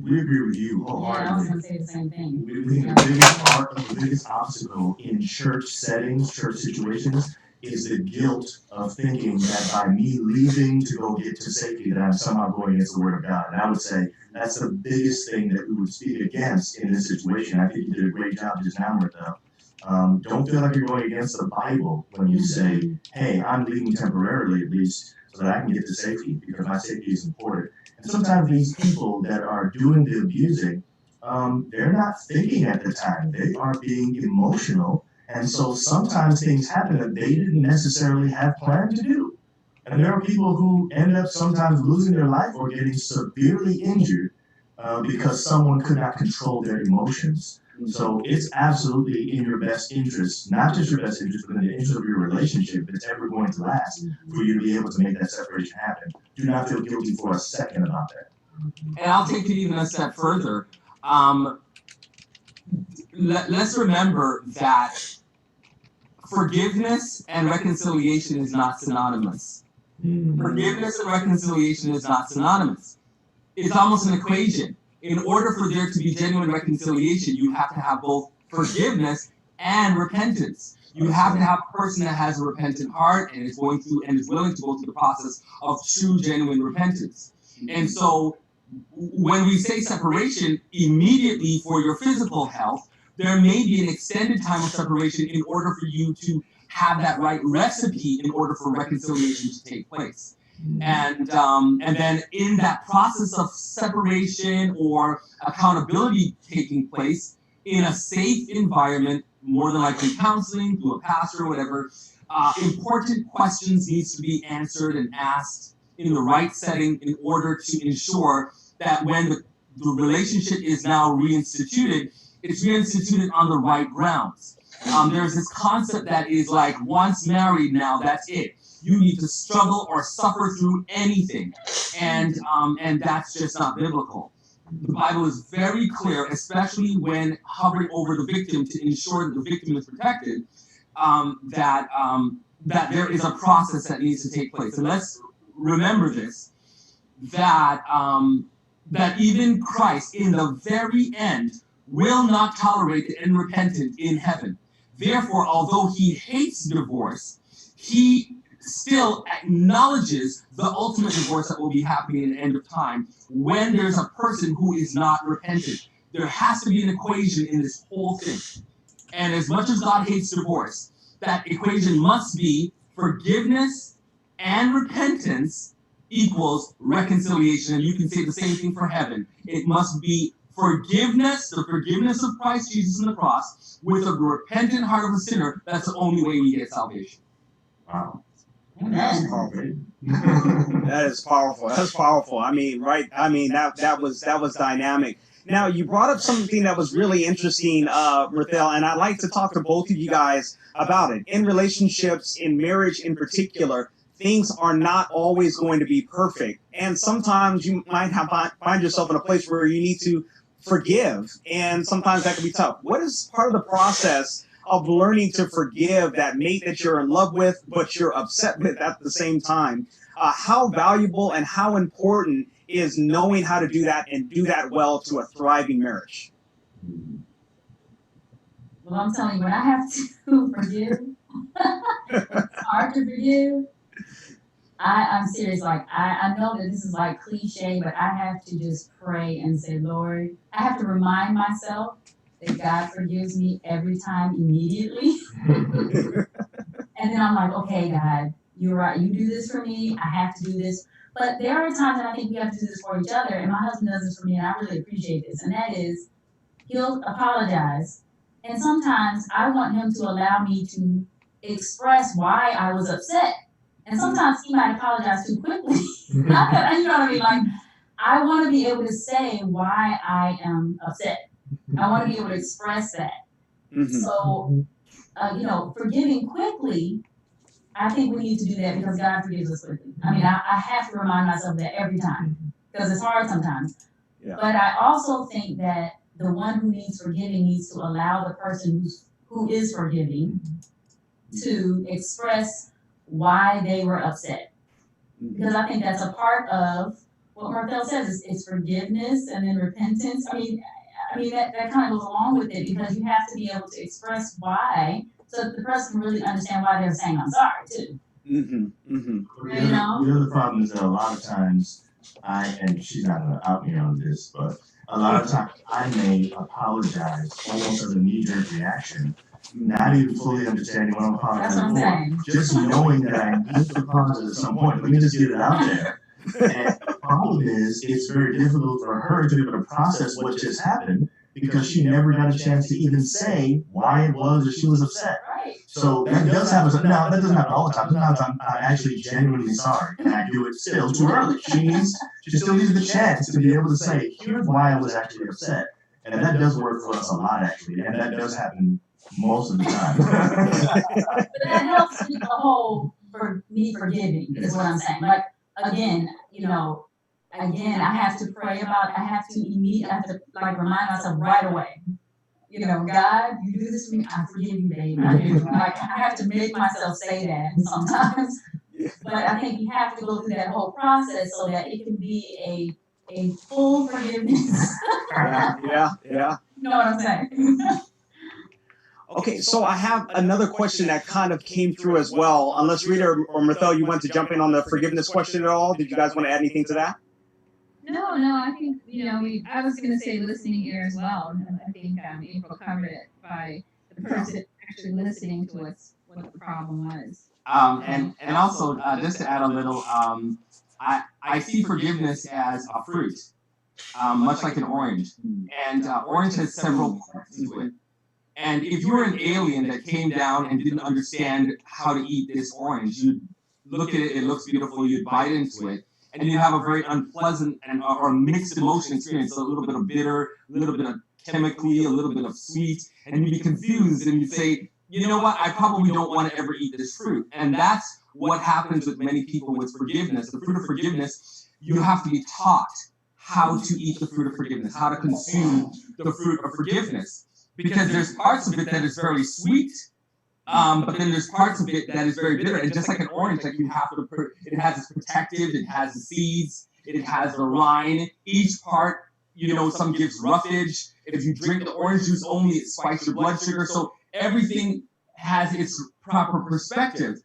We agree with you wholeheartedly.
Yeah, I was going to say the same thing.
We think the biggest obstacle in church settings, church situations, is the guilt of thinking that by me leaving to go get to safety, that I'm somehow going against the Word of God. And I would say that's the biggest thing that we would speak against in this situation. I think you did a great job just now, Mirthell. Don't feel like you're going against the Bible when you say, hey, I'm leaving temporarily at least so that I can get to safety because my safety is important. And sometimes these people that are doing the abusing, they're not thinking at the time. They are being emotional. And so sometimes things happen that they didn't necessarily have planned to do. And there are people who end up sometimes losing their life or getting severely injured because someone could not control their emotions. So it's absolutely in your best interest, not just your best interest, but in the interest of your relationship, if it's ever going to last, for you to be able to make that separation happen. Do not feel guilty for a second about that.
And I'll take it even a step further. Let's remember that forgiveness and reconciliation is not synonymous. Forgiveness and reconciliation is not synonymous. It's almost an equation. In order for there to be genuine reconciliation, you have to have both forgiveness and repentance. You have to have a person that has a repentant heart and is going through and is willing to go through the process of true, genuine repentance. And so when we say separation immediately for your physical health, there may be an extended time of separation in order for you to have that right recipe in order for reconciliation to take place. And then in that process of separation or accountability taking place in a safe environment, more than likely counseling, through a pastor or whatever, important questions needs to be answered and asked in the right setting in order to ensure that when the relationship is now reinstituted, it's reinstituted on the right grounds. There's this concept that is like, once married now, that's it. You need to struggle or suffer through anything. And that's just not biblical. The Bible is very clear, especially when hovering over the victim to ensure that the victim is protected, that there is a process that needs to take place. And let's remember this, that even Christ, in the very end, will not tolerate the unrepentant in heaven. Therefore, although he hates divorce, he still acknowledges the ultimate divorce that will be happening in the end of time when there's a person who is not repentant. There has to be an equation in this whole thing. And as much as God hates divorce, that equation must be forgiveness and repentance equals reconciliation. And you can say the same thing for heaven. It must be forgiveness, the forgiveness of Christ Jesus on the cross, with a repentant heart of a sinner. That's the only way we get salvation.
Wow.
That's powerful. That is powerful. That's powerful. I mean, right? I mean, that was dynamic. Now, you brought up something that was really interesting, Mirthell, and I'd like to talk to both of you guys about it. In relationships, in marriage in particular, things are not always going to be perfect, and sometimes you might find yourself in a place where you need to forgive, and sometimes that can be tough. What is part of the process of learning to forgive that mate that you're in love with, but you're upset with at the same time? How valuable and how important is knowing how to do that and do that well to a thriving marriage?
Well, I'm telling you, when I have to forgive, it's hard to forgive. I'm serious. Like, I know that this is like cliche, but I have to just pray and say, Lord, I have to remind myself that God forgives me every time immediately. And then I'm like, okay, God, you're right. You do this for me. I have to do this. But there are times that I think we have to do this for each other. And my husband does this for me, and I really appreciate this. And that is, he'll apologize. And sometimes I want him to allow me to express why I was upset. And sometimes he might apologize too quickly. Not that, you know what I mean? Like, I want to be able to say why I am upset. I want to be able to express that. Mm-hmm. So, forgiving quickly, I think we need to do that because God forgives us quickly. I mean, I have to remind myself of that every time because it's hard sometimes. Yeah. But I also think that the one who needs forgiving needs to allow the person who is forgiving to express why they were upset. Because I think that's a part of what Mirthell says, it's forgiveness and then repentance. I mean that kind of goes along with it because you have to be able to express why so that the person can really understand why they're saying I'm sorry too.
Mm-hmm. Mm-hmm. The other problem is that a lot of times and she's not going to out me on this, but a lot of times I may apologize almost as a knee-jerk reaction, not even fully understanding what I'm apologizing for. Just knowing that I need to apologize at some point. Let me just get it out there. And the problem is, it's very difficult for her to be able to process what just happened because she never got a chance to even say why it was that she was upset. So that does happen. Now, that doesn't happen all the time. Sometimes I'm actually genuinely sorry, and I do it still too early. She still needs the chance to be able to say, here's why I was actually upset. And that does work for us a lot, actually, and that does happen most of the time.
But that helps with the whole for me forgiving is what I'm saying. Like, again, I have to pray about it. I have to remind myself right away. God, you do this for me, I forgive you, babe. I do. Like, I have to make myself say that sometimes. But I think you have to go through that whole process so that it can be a full forgiveness.
Yeah.
You know what I'm saying?
Okay, so I have another question that kind of came through as well. Unless Rita or Mirthell, you want to jump in on the forgiveness question at all? Did you guys want to add anything to that?
No, I think, I was going to say listening ear as well. And I think April covered it by the person actually listening to what the problem was.
And also, just to add a little, I see forgiveness as a fruit, much like an orange. And orange has several parts to it. And if you were an alien that came down and didn't understand how to eat this orange, you'd look at it, it looks beautiful, you'd bite into it, and you'd have a very unpleasant or mixed emotion experience, so a little bit of bitter, a little bit of chemically, a little bit of sweet, and you'd be confused, and you'd say, you know what, I probably don't want to ever eat this fruit. And that's what happens with many people with forgiveness. The fruit of forgiveness, you have to be taught how to eat the fruit of forgiveness, how to consume the fruit of forgiveness. Because there's parts of it that is very sweet, but then there's parts of it that is very bitter. And just like an orange, like you have to, it has its protective, it has the seeds, it has the rind. Each part, some gives roughage. If you drink the orange juice only, it spikes your blood sugar. So everything has its proper perspective.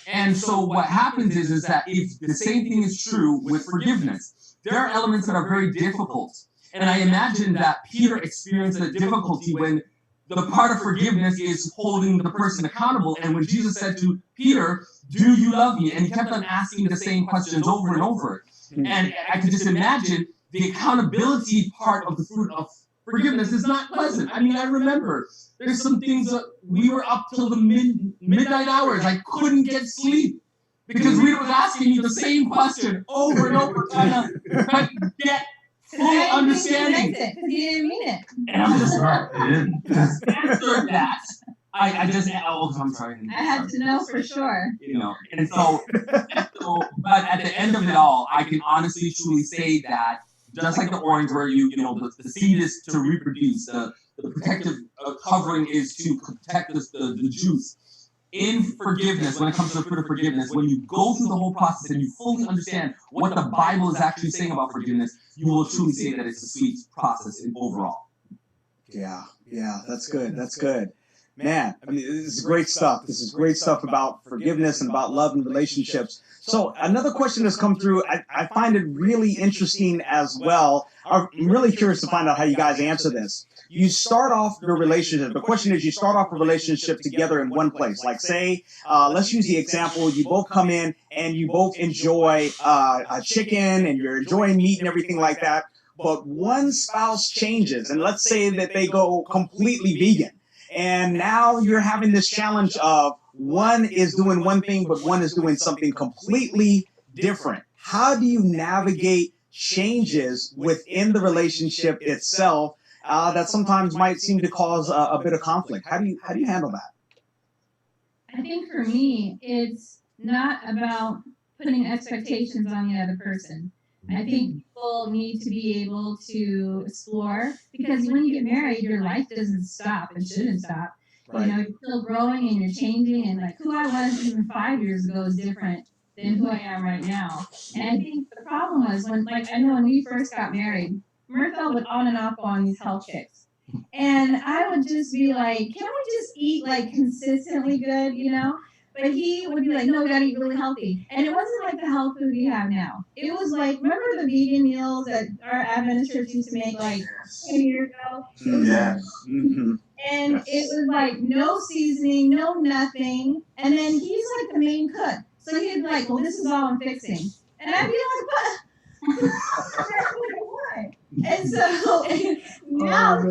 And so what happens is that if the same thing is true with forgiveness, there are elements that are very difficult. And I imagine that Peter experienced the difficulty when the part of forgiveness is holding the person accountable. And when Jesus said to Peter, do you love me? And he kept on asking the same questions over and over. And I could just imagine the accountability part of the fruit of forgiveness is not pleasant. I mean, I remember there's some things that we were up till the midnight hours. I couldn't get sleep because Rita was asking me the same question over and over, trying to get full understanding.
Because he didn't mean it.
And I'm just after that, I just, I'm sorry.
I had to know for sure.
And so, but at the end of it all, I can honestly, truly say that just like the orange, where the seed is to reproduce, the protective covering is to protect the juice. In forgiveness, when it comes to the fruit of forgiveness, when you go through the whole process and you fully understand what the Bible is actually saying about forgiveness, you will truly say that it's a sweet process overall.
Yeah, that's good. That's good. Man, I mean, this is great stuff. This is great stuff about forgiveness and about love and relationships. So another question that's come through, I find it really interesting as well. I'm really curious to find out how you guys answer this. You start off your relationship. The question is, you start off a relationship together in one place. Like, say, let's use the example, you both come in and you both enjoy a chicken and you're enjoying meat and everything like that. But one spouse changes, and let's say that they go completely vegan. And now you're having this challenge of one is doing one thing, but one is doing something completely different. How do you navigate changes within the relationship itself that sometimes might seem to cause a bit of conflict? How do you handle that?
I think for me, it's not about putting expectations on the other person. I think people need to be able to explore, because when you get married, your life doesn't stop and shouldn't stop.
Right.
You're still growing and you're changing, and like who I was even 5 years ago is different than who I am right now. And I think the problem was when we first got married, Mirthell would on and off on these health kicks. And I would just be like, can we just eat like consistently good, But he would be like, no, we gotta eat really healthy. And it wasn't like the health food we have now. It was like, remember the vegan meals that our Adventist church used to make like 20 years ago?
Yes.
Mm-hmm.
And it was like no seasoning, no nothing. And then he's like the main cook. So he'd be like, well, this is all I'm fixing. And I'd be like, what? And so now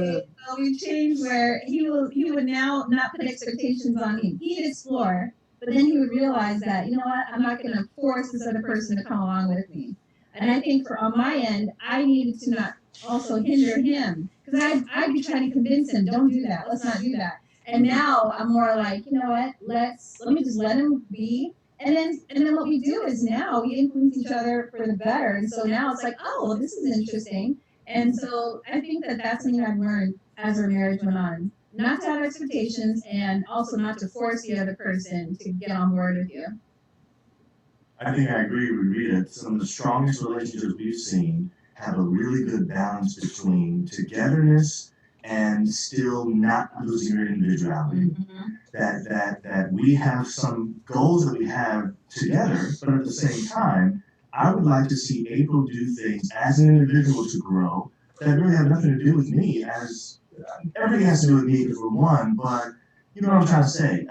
we changed where he would now not put expectations on me. He'd explore, but then he would realize that, you know what, I'm not going to force this other person to come along with me. And I think on my end, I needed to not also hinder him, because I'd be trying to convince him, don't do that, let's not do that. And now I'm more like, you know what, let me just let him be. And then what we do is now we influence each other for the better. And so now it's like, oh, well, this is interesting. And so I think that's something I've learned as our marriage went on. Not to have expectations, and also not to force the other person to get on board with you.
I think I agree with Rita. Some of the strongest relationships we've seen have a really good balance between togetherness and still not losing your individuality. That we have some goals that we have together, but at the same time, I would like to see April do things as an individual to grow that really have nothing to do with me. As everything has to do with me because we're one, but you know what I'm trying to say.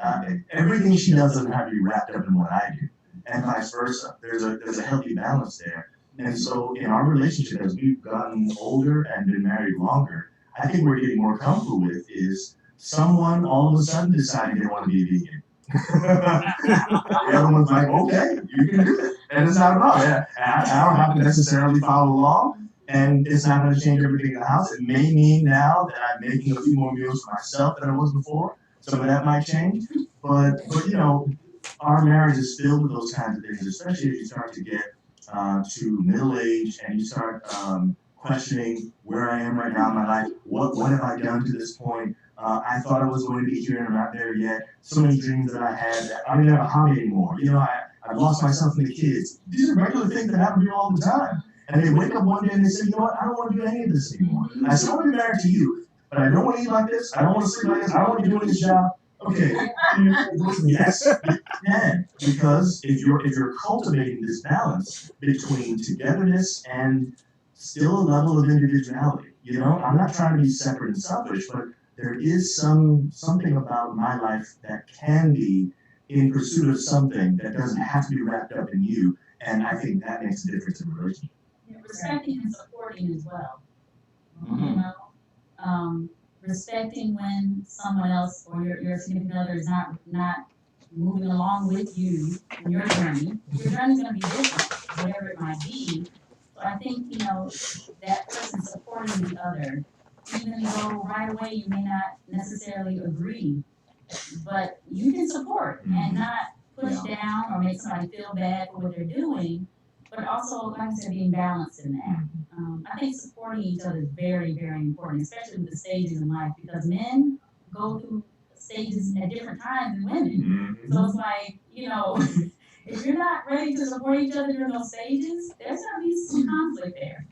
Everything she does doesn't have to be wrapped up in what I do, and vice versa. There's a healthy balance there. And so in our relationship, as we've gotten older and been married longer, I think we're getting more comfortable with is someone all of a sudden deciding they want to be a vegan. The other one's like, okay, you can do it. And it's not about it. I don't have to necessarily follow along, and it's not going to change everything in the house. It may mean now that I'm making a few more meals for myself than I was before. Some of that might change. But you know, our marriage is filled with those kinds of things, especially as you start to get to middle age and you start questioning where I am right now in my life. What have I done to this point? I thought I was going to be here and I'm not there yet. So many dreams that I had that I don't even have a hobby anymore. You know, I've lost myself in the kids. These are regular things that happen to me all the time. And they wake up one day and they say, you know what, I don't want to do any of this anymore. And I said, I want to be married to you, but I don't want to eat like this. I don't want to sleep like this. I don't want to be doing this job. Okay, yes, you can, because if you're cultivating this balance between togetherness and still a level of individuality, you know, I'm not trying to be separate and selfish, but there is something about my life that can be in pursuit of something that doesn't have to be wrapped up in you, and I think that makes a difference in a relationship.
Yeah, respecting and supporting as well. You know, respecting when someone else or your significant other is not moving along with you in your journey. Your journey's going to be different, whatever it might be. So I think, you know, that person supporting the other, even though right away you may not necessarily agree, but you can support and not push down or make somebody feel bad for what they're doing, but also, like I said, being balanced in that. I think supporting each other is very, very important, especially with the stages in life, because men go through stages at different times than women. So it's like, you know, if you're not ready to support each other during those stages, there's going to be some conflict there.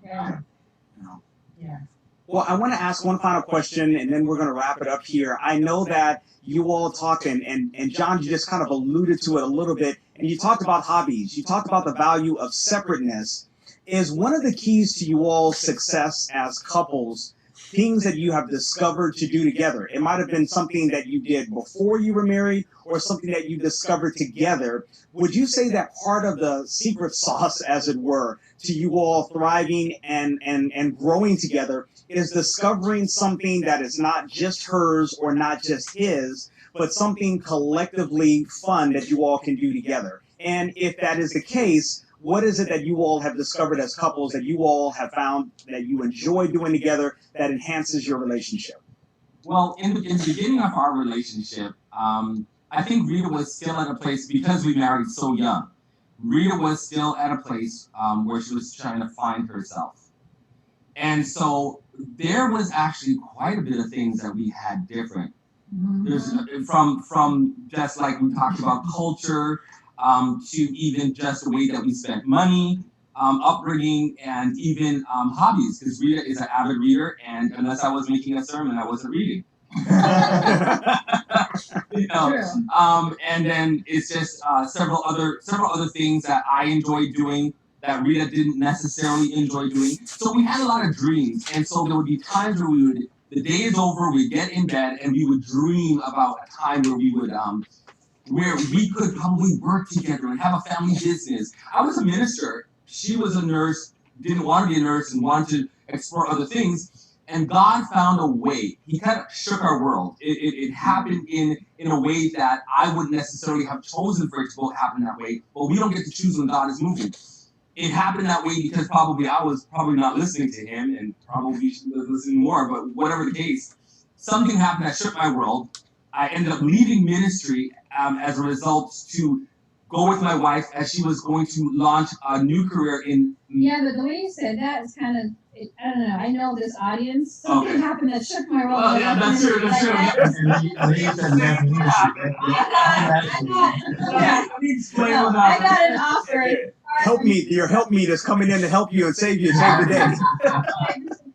Yeah.
Well, I want to ask one final question, and then we're going to wrap it up here. I know that you all talk, and John, you just kind of alluded to it a little bit, and you talked about hobbies. You talked about the value of separateness. Is one of the keys to you all's success as couples things that you have discovered to do together? It might have been something that you did before you were married or something that you discovered together. Would you say that part of the secret sauce, as it were, to you all thriving and growing together is discovering something that is not just hers or not just his, but something collectively fun that you all can do together? And if that is the case, what is it that you all have discovered as couples that you all have found that you enjoy doing together that enhances your relationship?
Well, in the beginning of our relationship, I think Rita was still at a place, because we married so young, Rita was still at a place where she was trying to find herself. And so there was actually quite a bit of things that we had different. There's from just like we talked about culture, to even just the way that we spent money, upbringing, and even hobbies, because Rita is an avid reader, and unless I was making a sermon, I wasn't reading. You know, and then it's just several other things that I enjoy doing that Rita didn't necessarily enjoy doing. So we had a lot of dreams, and so there would be times where the day is over, we'd get in bed, and we would dream about a time where we could probably work together and have a family business. I was a minister. She was a nurse, didn't want to be a nurse and wanted to explore other things. And God found a way. He kind of shook our world. It happened in a way that I wouldn't necessarily have chosen for it to happen that way. But we don't get to choose when God is moving. It happened that way because I was probably not listening to him, and probably should have listened more. But whatever the case, something happened that shook my world. I ended up leaving ministry as a result to go with my wife as she was going to launch a new career in...
Yeah, but the way you said that is kind of, I don't know, I know this audience. Something happened that shook my world.
Oh, yeah, that's true, that's true.
I got an offer.
Help me, your help meet is coming in to help you and save the day.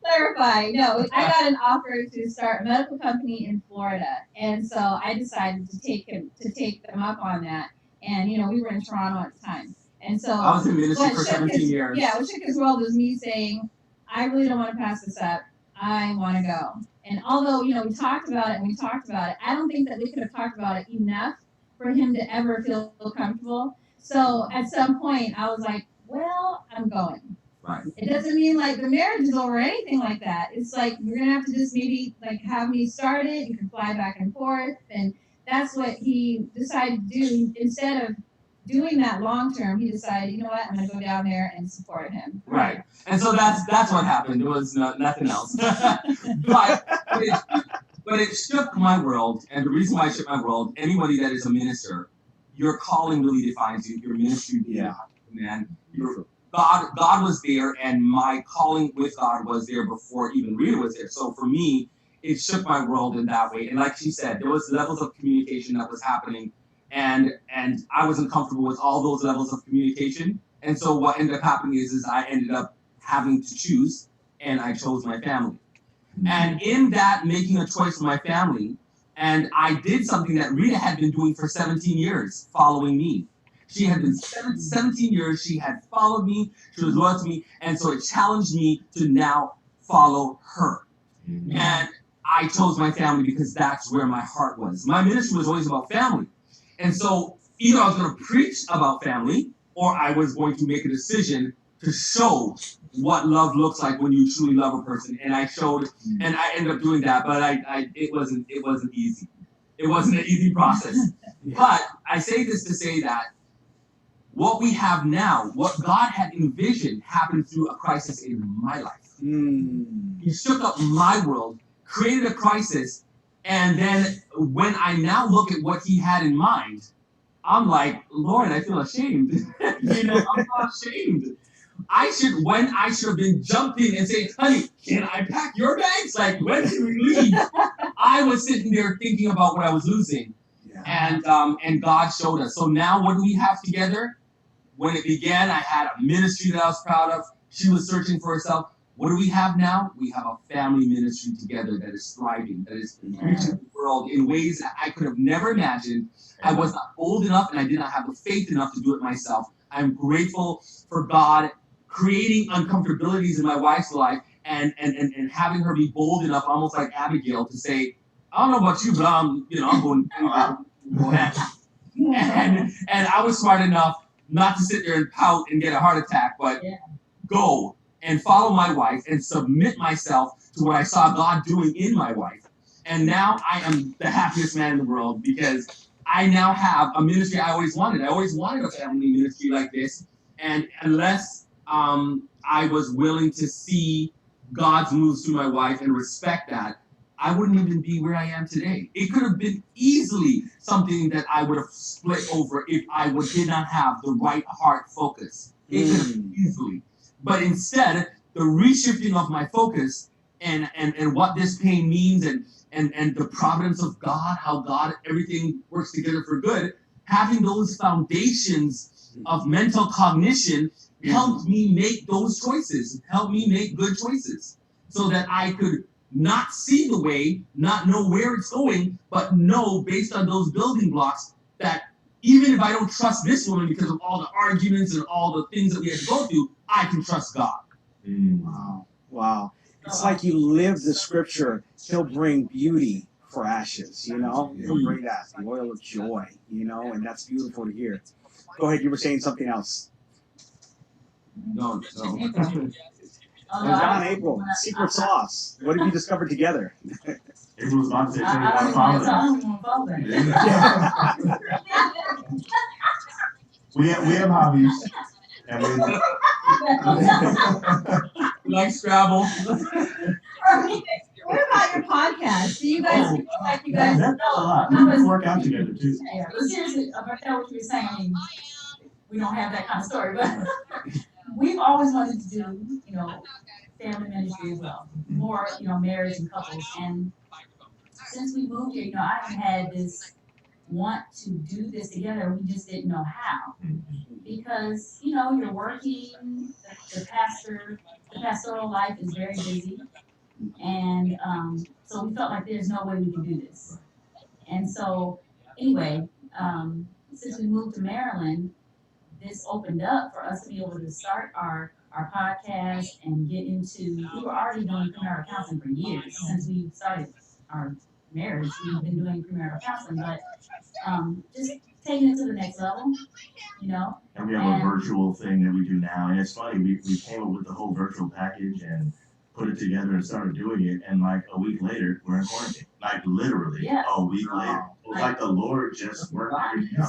clarify. No, I got an offer to start a medical company in Florida, and so I decided to take them up on that. And we were in Toronto at the time, and so
I was in ministry
what
for
shook
17
his,
years.
yeah, what shook his world was me saying, I really don't want to pass this up. I want to go. And although we talked about it, I don't think that we could have talked about it enough for him to ever feel comfortable. So at some point, I was like, well, I'm going.
Right.
It doesn't mean like the marriage is over or anything like that. It's like you're gonna have to just maybe like have me start it. You can fly back and forth, and that's what he decided to do. Instead of doing that long term, he decided, you know what, I'm gonna go down there and support him.
Right. And so that's what happened. There was nothing else. but it shook my world, and the reason why it shook my world, anybody that is a minister, your calling really defines you. Your ministry, man. God was there, and my calling with God was there before even Rita was there. So for me, it shook my world in that way. And like she said, there was levels of communication that was happening, and I wasn't comfortable with all those levels of communication. And so what ended up happening is I ended up having to choose, and I chose my family. And in that making a choice for my family, and I did something that Rita had been doing for 17 years, following me. She had been 17 years, she had followed me, she was loyal to me, and so it challenged me to now follow her. And I chose my family because that's where my heart was. My ministry was always about family. And so either I was going to preach about family, or I was going to make a decision to show what love looks like when you truly love a person. And I showed, and I ended up doing that, but it wasn't easy. It wasn't an easy process. But I say this to say that what we have now, what God had envisioned, happened through a crisis in my life. He shook up my world, created a crisis, and then when I now look at what he had in mind, I'm like, Lord, I feel ashamed. I'm not ashamed. I should have been jumping and saying, honey, can I pack your bags? Like, when can we leave? I was sitting there thinking about what I was losing. And God showed us. So now what do we have together? When it began, I had a ministry that I was proud of. She was searching for herself. What do we have now? We have a family ministry together that is thriving, that is reaching the world in ways that I could have never imagined. I was not old enough, and I did not have the faith enough to do it myself. I'm grateful for God creating uncomfortabilities in my wife's life and having her be bold enough, almost like Abigail, to say, I don't know about you, but I'm going go ahead. And I was smart enough not to sit there and pout and get a heart attack, but go and follow my wife and submit myself to what I saw God doing in my wife. And now I am the happiest man in the world because I now have a ministry I always wanted. I always wanted a family ministry like this. And unless I was willing to see God's moves through my wife and respect that, I wouldn't even be where I am today. It could have been easily something that I would have split over if I did not have the right heart focus. It could have been easily. But instead, the reshifting of my focus and what this pain means and the providence of God, how God, everything works together for good, having those foundations of mental cognition helped me make those choices, helped me make good choices so that I could not see the way, not know where it's going, but know based on those building blocks that even if I don't trust this woman because of all the arguments and all the things that we had to go through, I can trust God.
Wow. It's like you live the scripture, he'll bring beauty for ashes, He'll bring that, the oil of joy, and that's beautiful to hear. Go ahead, you were saying something else.
No.
John, April, secret sauce. What have you discovered together?
April was about to say we have hobbies, and
we like Scrabble.
What about your podcast? Do you guys feel like you guys
that's a lot. We work out together too.
Yeah, but seriously, I know what you were saying. I mean, we don't have that kind of story, but we've always wanted to do, family ministry as well. More, marriage and couples. And since we moved here, I had this want to do this together. We just didn't know how. Because, you're working, the pastoral life is very busy. And so we felt like there's no way we could do this. And so anyway, since we moved to Maryland, this opened up for us to be able to start our podcast and get into, we were already doing premarital counseling for years. Since we started our marriage, we've been doing premarital counseling, but just taking it to the next level, you know.
And we have a virtual thing that we do now. And it's funny, we came up with the whole virtual package and put it together and started doing it. And like a week later, we're in quarantine. Like literally a week later. It was like the Lord just worked everything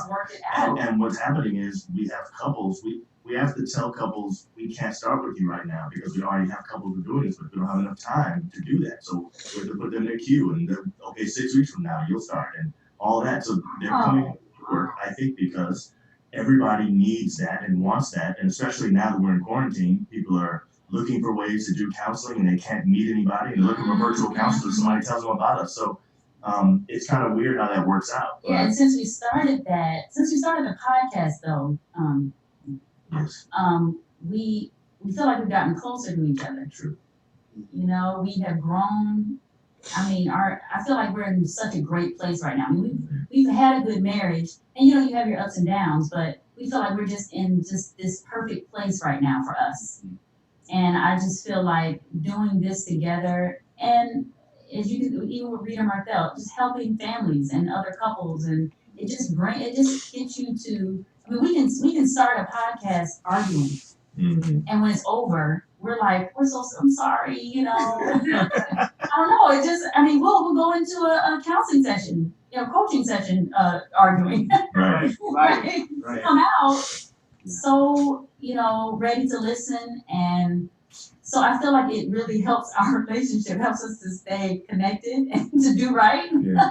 out. And what's happening is we have couples, we have to tell couples we can't start with you right now because we already have couples who are doing this, but we don't have enough time to do that. So we have to put them in a queue and okay, 6 weeks from now you'll start and all that. So they're coming to work, I think, because everybody needs that and wants that. And especially now that we're in quarantine, people are looking for ways to do counseling and they can't meet anybody and they're looking for virtual counselors. Somebody tells them about us. So it's kind of weird how that works out.
Yeah, and since we started the podcast though,
yes.
We feel like we've gotten closer to each other.
True.
You know, we have grown. I mean, I feel like we're in such a great place right now. I mean, we've had a good marriage, and you know, you have your ups and downs, but we feel like we're just in just this perfect place right now for us. And I just feel like doing this together, and as you can, even with Rita and Mirthell, just helping families and other couples, and it just gets you to. I mean, we can start a podcast arguing, and when it's over, we're like, I'm sorry, you know. I don't know. It just, I mean, we'll go into a counseling session, you know, coaching session, arguing.
Right.
Come out so, you know, ready to listen. And so I feel like it really helps our relationship, helps us to stay connected and to do right.
Yeah.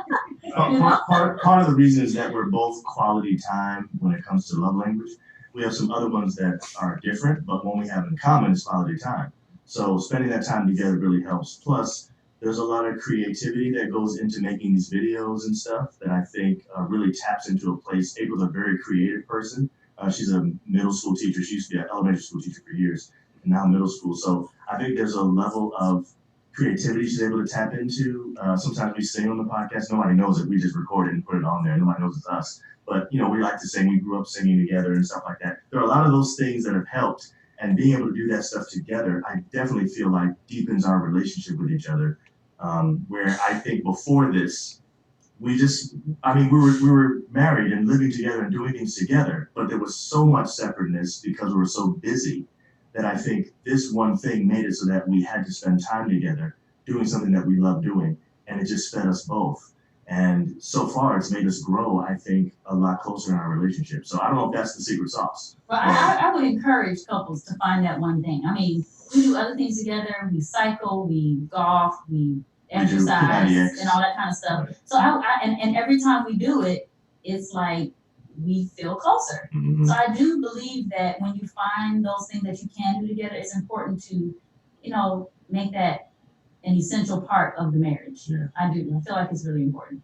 Part of the reason is that we're both quality time when it comes to love language. We have some other ones that are different, but one we have in common is quality time. So spending that time together really helps. Plus, there's a lot of creativity that goes into making these videos and stuff that I think really taps into a place. April's a very creative person. She's a middle school teacher. She used to be an elementary school teacher for years, and now middle school. So I think there's a level of creativity she's able to tap into. Sometimes we sing on the podcast. Nobody knows it. We just record it and put it on there. Nobody knows it's us. But, you know, we like to sing. We grew up singing together and stuff like that. There are a lot of those things that have helped. And being able to do that stuff together, I definitely feel like deepens our relationship with each other. Where I think before this, we were married and living together and doing things together. But there was so much separateness because we were so busy that I think this one thing made it so that we had to spend time together doing something that we love doing. And it just fed us both. And so far, it's made us grow, I think, a lot closer in our relationship. So I don't know if that's the secret sauce.
Well, I would encourage couples to find that one thing. I mean, we do other things together. We cycle, we golf, we exercise, and all that kind of stuff. Right. So and every time we do it, it's like we feel closer. Mm-hmm. So I do believe that when you find those things that you can do together, it's important to, you know, make that an essential part of the marriage. Yeah. I do. I feel like it's really important.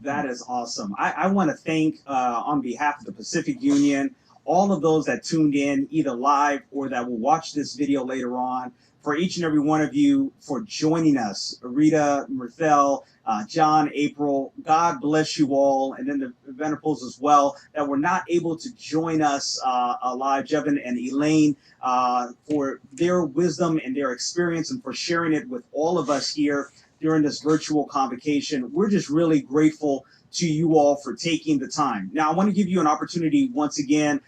That is awesome. I want to thank, on behalf of the Pacific Union, all of those that tuned in either live or that will watch this video later on. For each and every one of you for joining us, Rita, Mirthell, John, April, God bless you all, and then the Venerables as well that were not able to join us live, Jevin and Elaine, for their wisdom and their experience and for sharing it with all of us here during this virtual convocation. We're just really grateful to you all for taking the time. Now, I want to give you an opportunity once again,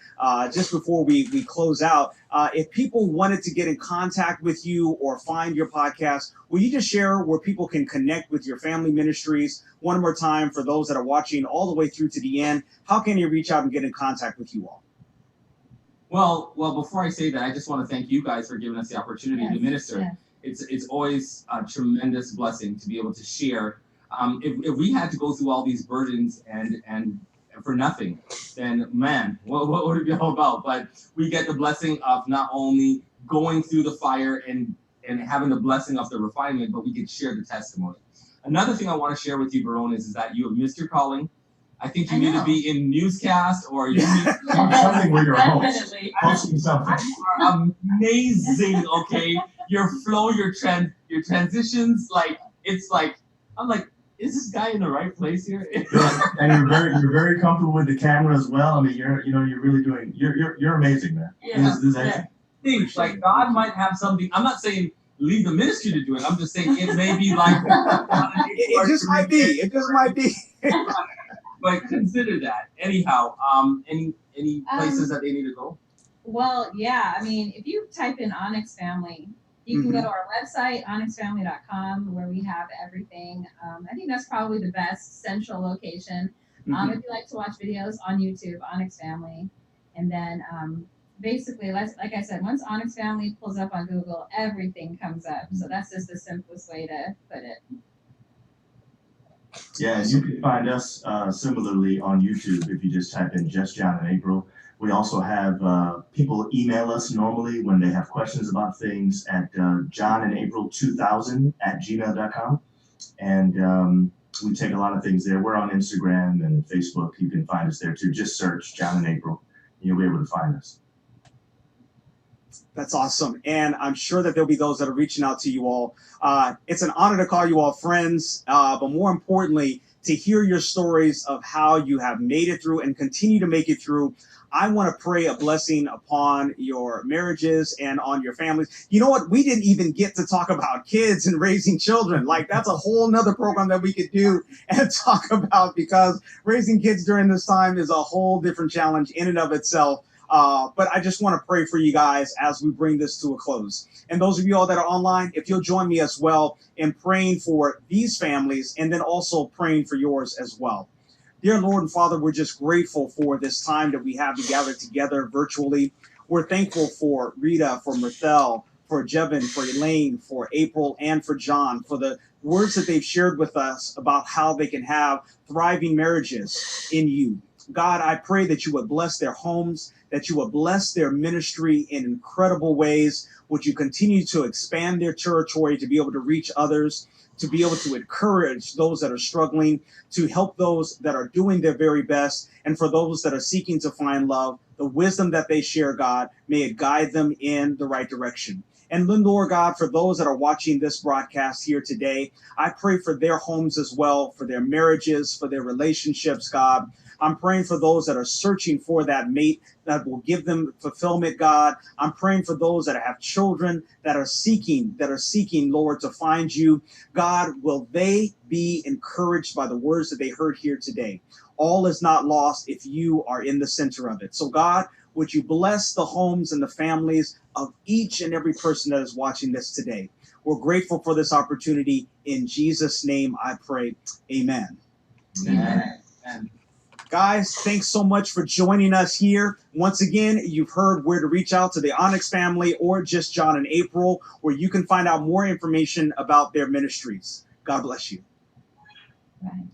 just before we close out, if people wanted to get in contact with you or find your podcast, will you just share where people can connect with your family ministries one more time for those that are watching all the way through to the end? How can you reach out and get in contact with you all?
Well, before I say that, I just want to thank you guys for giving us the opportunity to minister. Yes. It's always a tremendous blessing to be able to share. If we had to go through all these burdens and for nothing, then man, what would it be all about? But we get the blessing of not only going through the fire and having the blessing of the refinement, but we can share the testimony. Another thing I want to share with you, Barones, is that you have missed your calling. I think you need to be in newscast or you need
something where you're hosting something.
You are amazing, okay? Your flow, your trend, your transitions, like it's like I'm like, is this guy in the right place here?
And you're very comfortable with the camera as well. I mean, you're really doing. You're amazing, man.
Yeah.
This is excellent.
Things like God might have something. I'm not saying leave the ministry to do it. I'm just saying it may be like
it just might be. It just might be.
But consider that. Anyhow, any places that they need to go?
Well, yeah. I mean, if you type in Onyx Family, you can go to our website, onyxfamily.com, where we have everything. I think that's probably the best central location. If you like to watch videos on YouTube, Onyx Family. And then basically, like I said, once Onyx Family pulls up on Google, everything comes up. So that's just the simplest way to put it.
Yeah, and you can find us similarly on YouTube if you just type in Just John and April. We also have people email us normally when they have questions about things at johnandapril2000@gmail.com. And we take a lot of things there. We're on Instagram and Facebook. You can find us there too. Just search John and April, and you'll be able to find us.
That's awesome. And I'm sure that there'll be those that are reaching out to you all. It's an honor to call you all friends, but more importantly, to hear your stories of how you have made it through and continue to make it through. I want to pray a blessing upon your marriages and on your families. You know what? We didn't even get to talk about kids and raising children. Like, that's a whole nother program that we could do and talk about, because raising kids during this time is a whole different challenge in and of itself. But I just want to pray for you guys as we bring this to a close. And those of you all that are online, if you'll join me as well in praying for these families and then also praying for yours as well. Dear Lord and Father, we're just grateful for this time that we have to gather together virtually. We're thankful for Rita, for Mirthell, for Jevin, for Elaine, for April, and for John, for the words that they've shared with us about how they can have thriving marriages in you. God, I pray that you would bless their homes, that you would bless their ministry in incredible ways. Would you continue to expand their territory to be able to reach others, to be able to encourage those that are struggling, to help those that are doing their very best, and for those that are seeking to find love, the wisdom that they share, God, may it guide them in the right direction. And then, Lord God, for those that are watching this broadcast here today, I pray for their homes as well, for their marriages, for their relationships, God. I'm praying for those that are searching for that mate that will give them fulfillment, God. I'm praying for those that have children that are seeking, Lord, to find you. God, will they be encouraged by the words that they heard here today? All is not lost if you are in the center of it. So, God, would you bless the homes and the families of each and every person that is watching this today? We're grateful for this opportunity. In Jesus' name I pray. Amen.
Amen. Amen.
Guys, thanks so much for joining us here. Once again, you've heard where to reach out to the Onyx family or just John and April, where you can find out more information about their ministries. God bless you.
Right.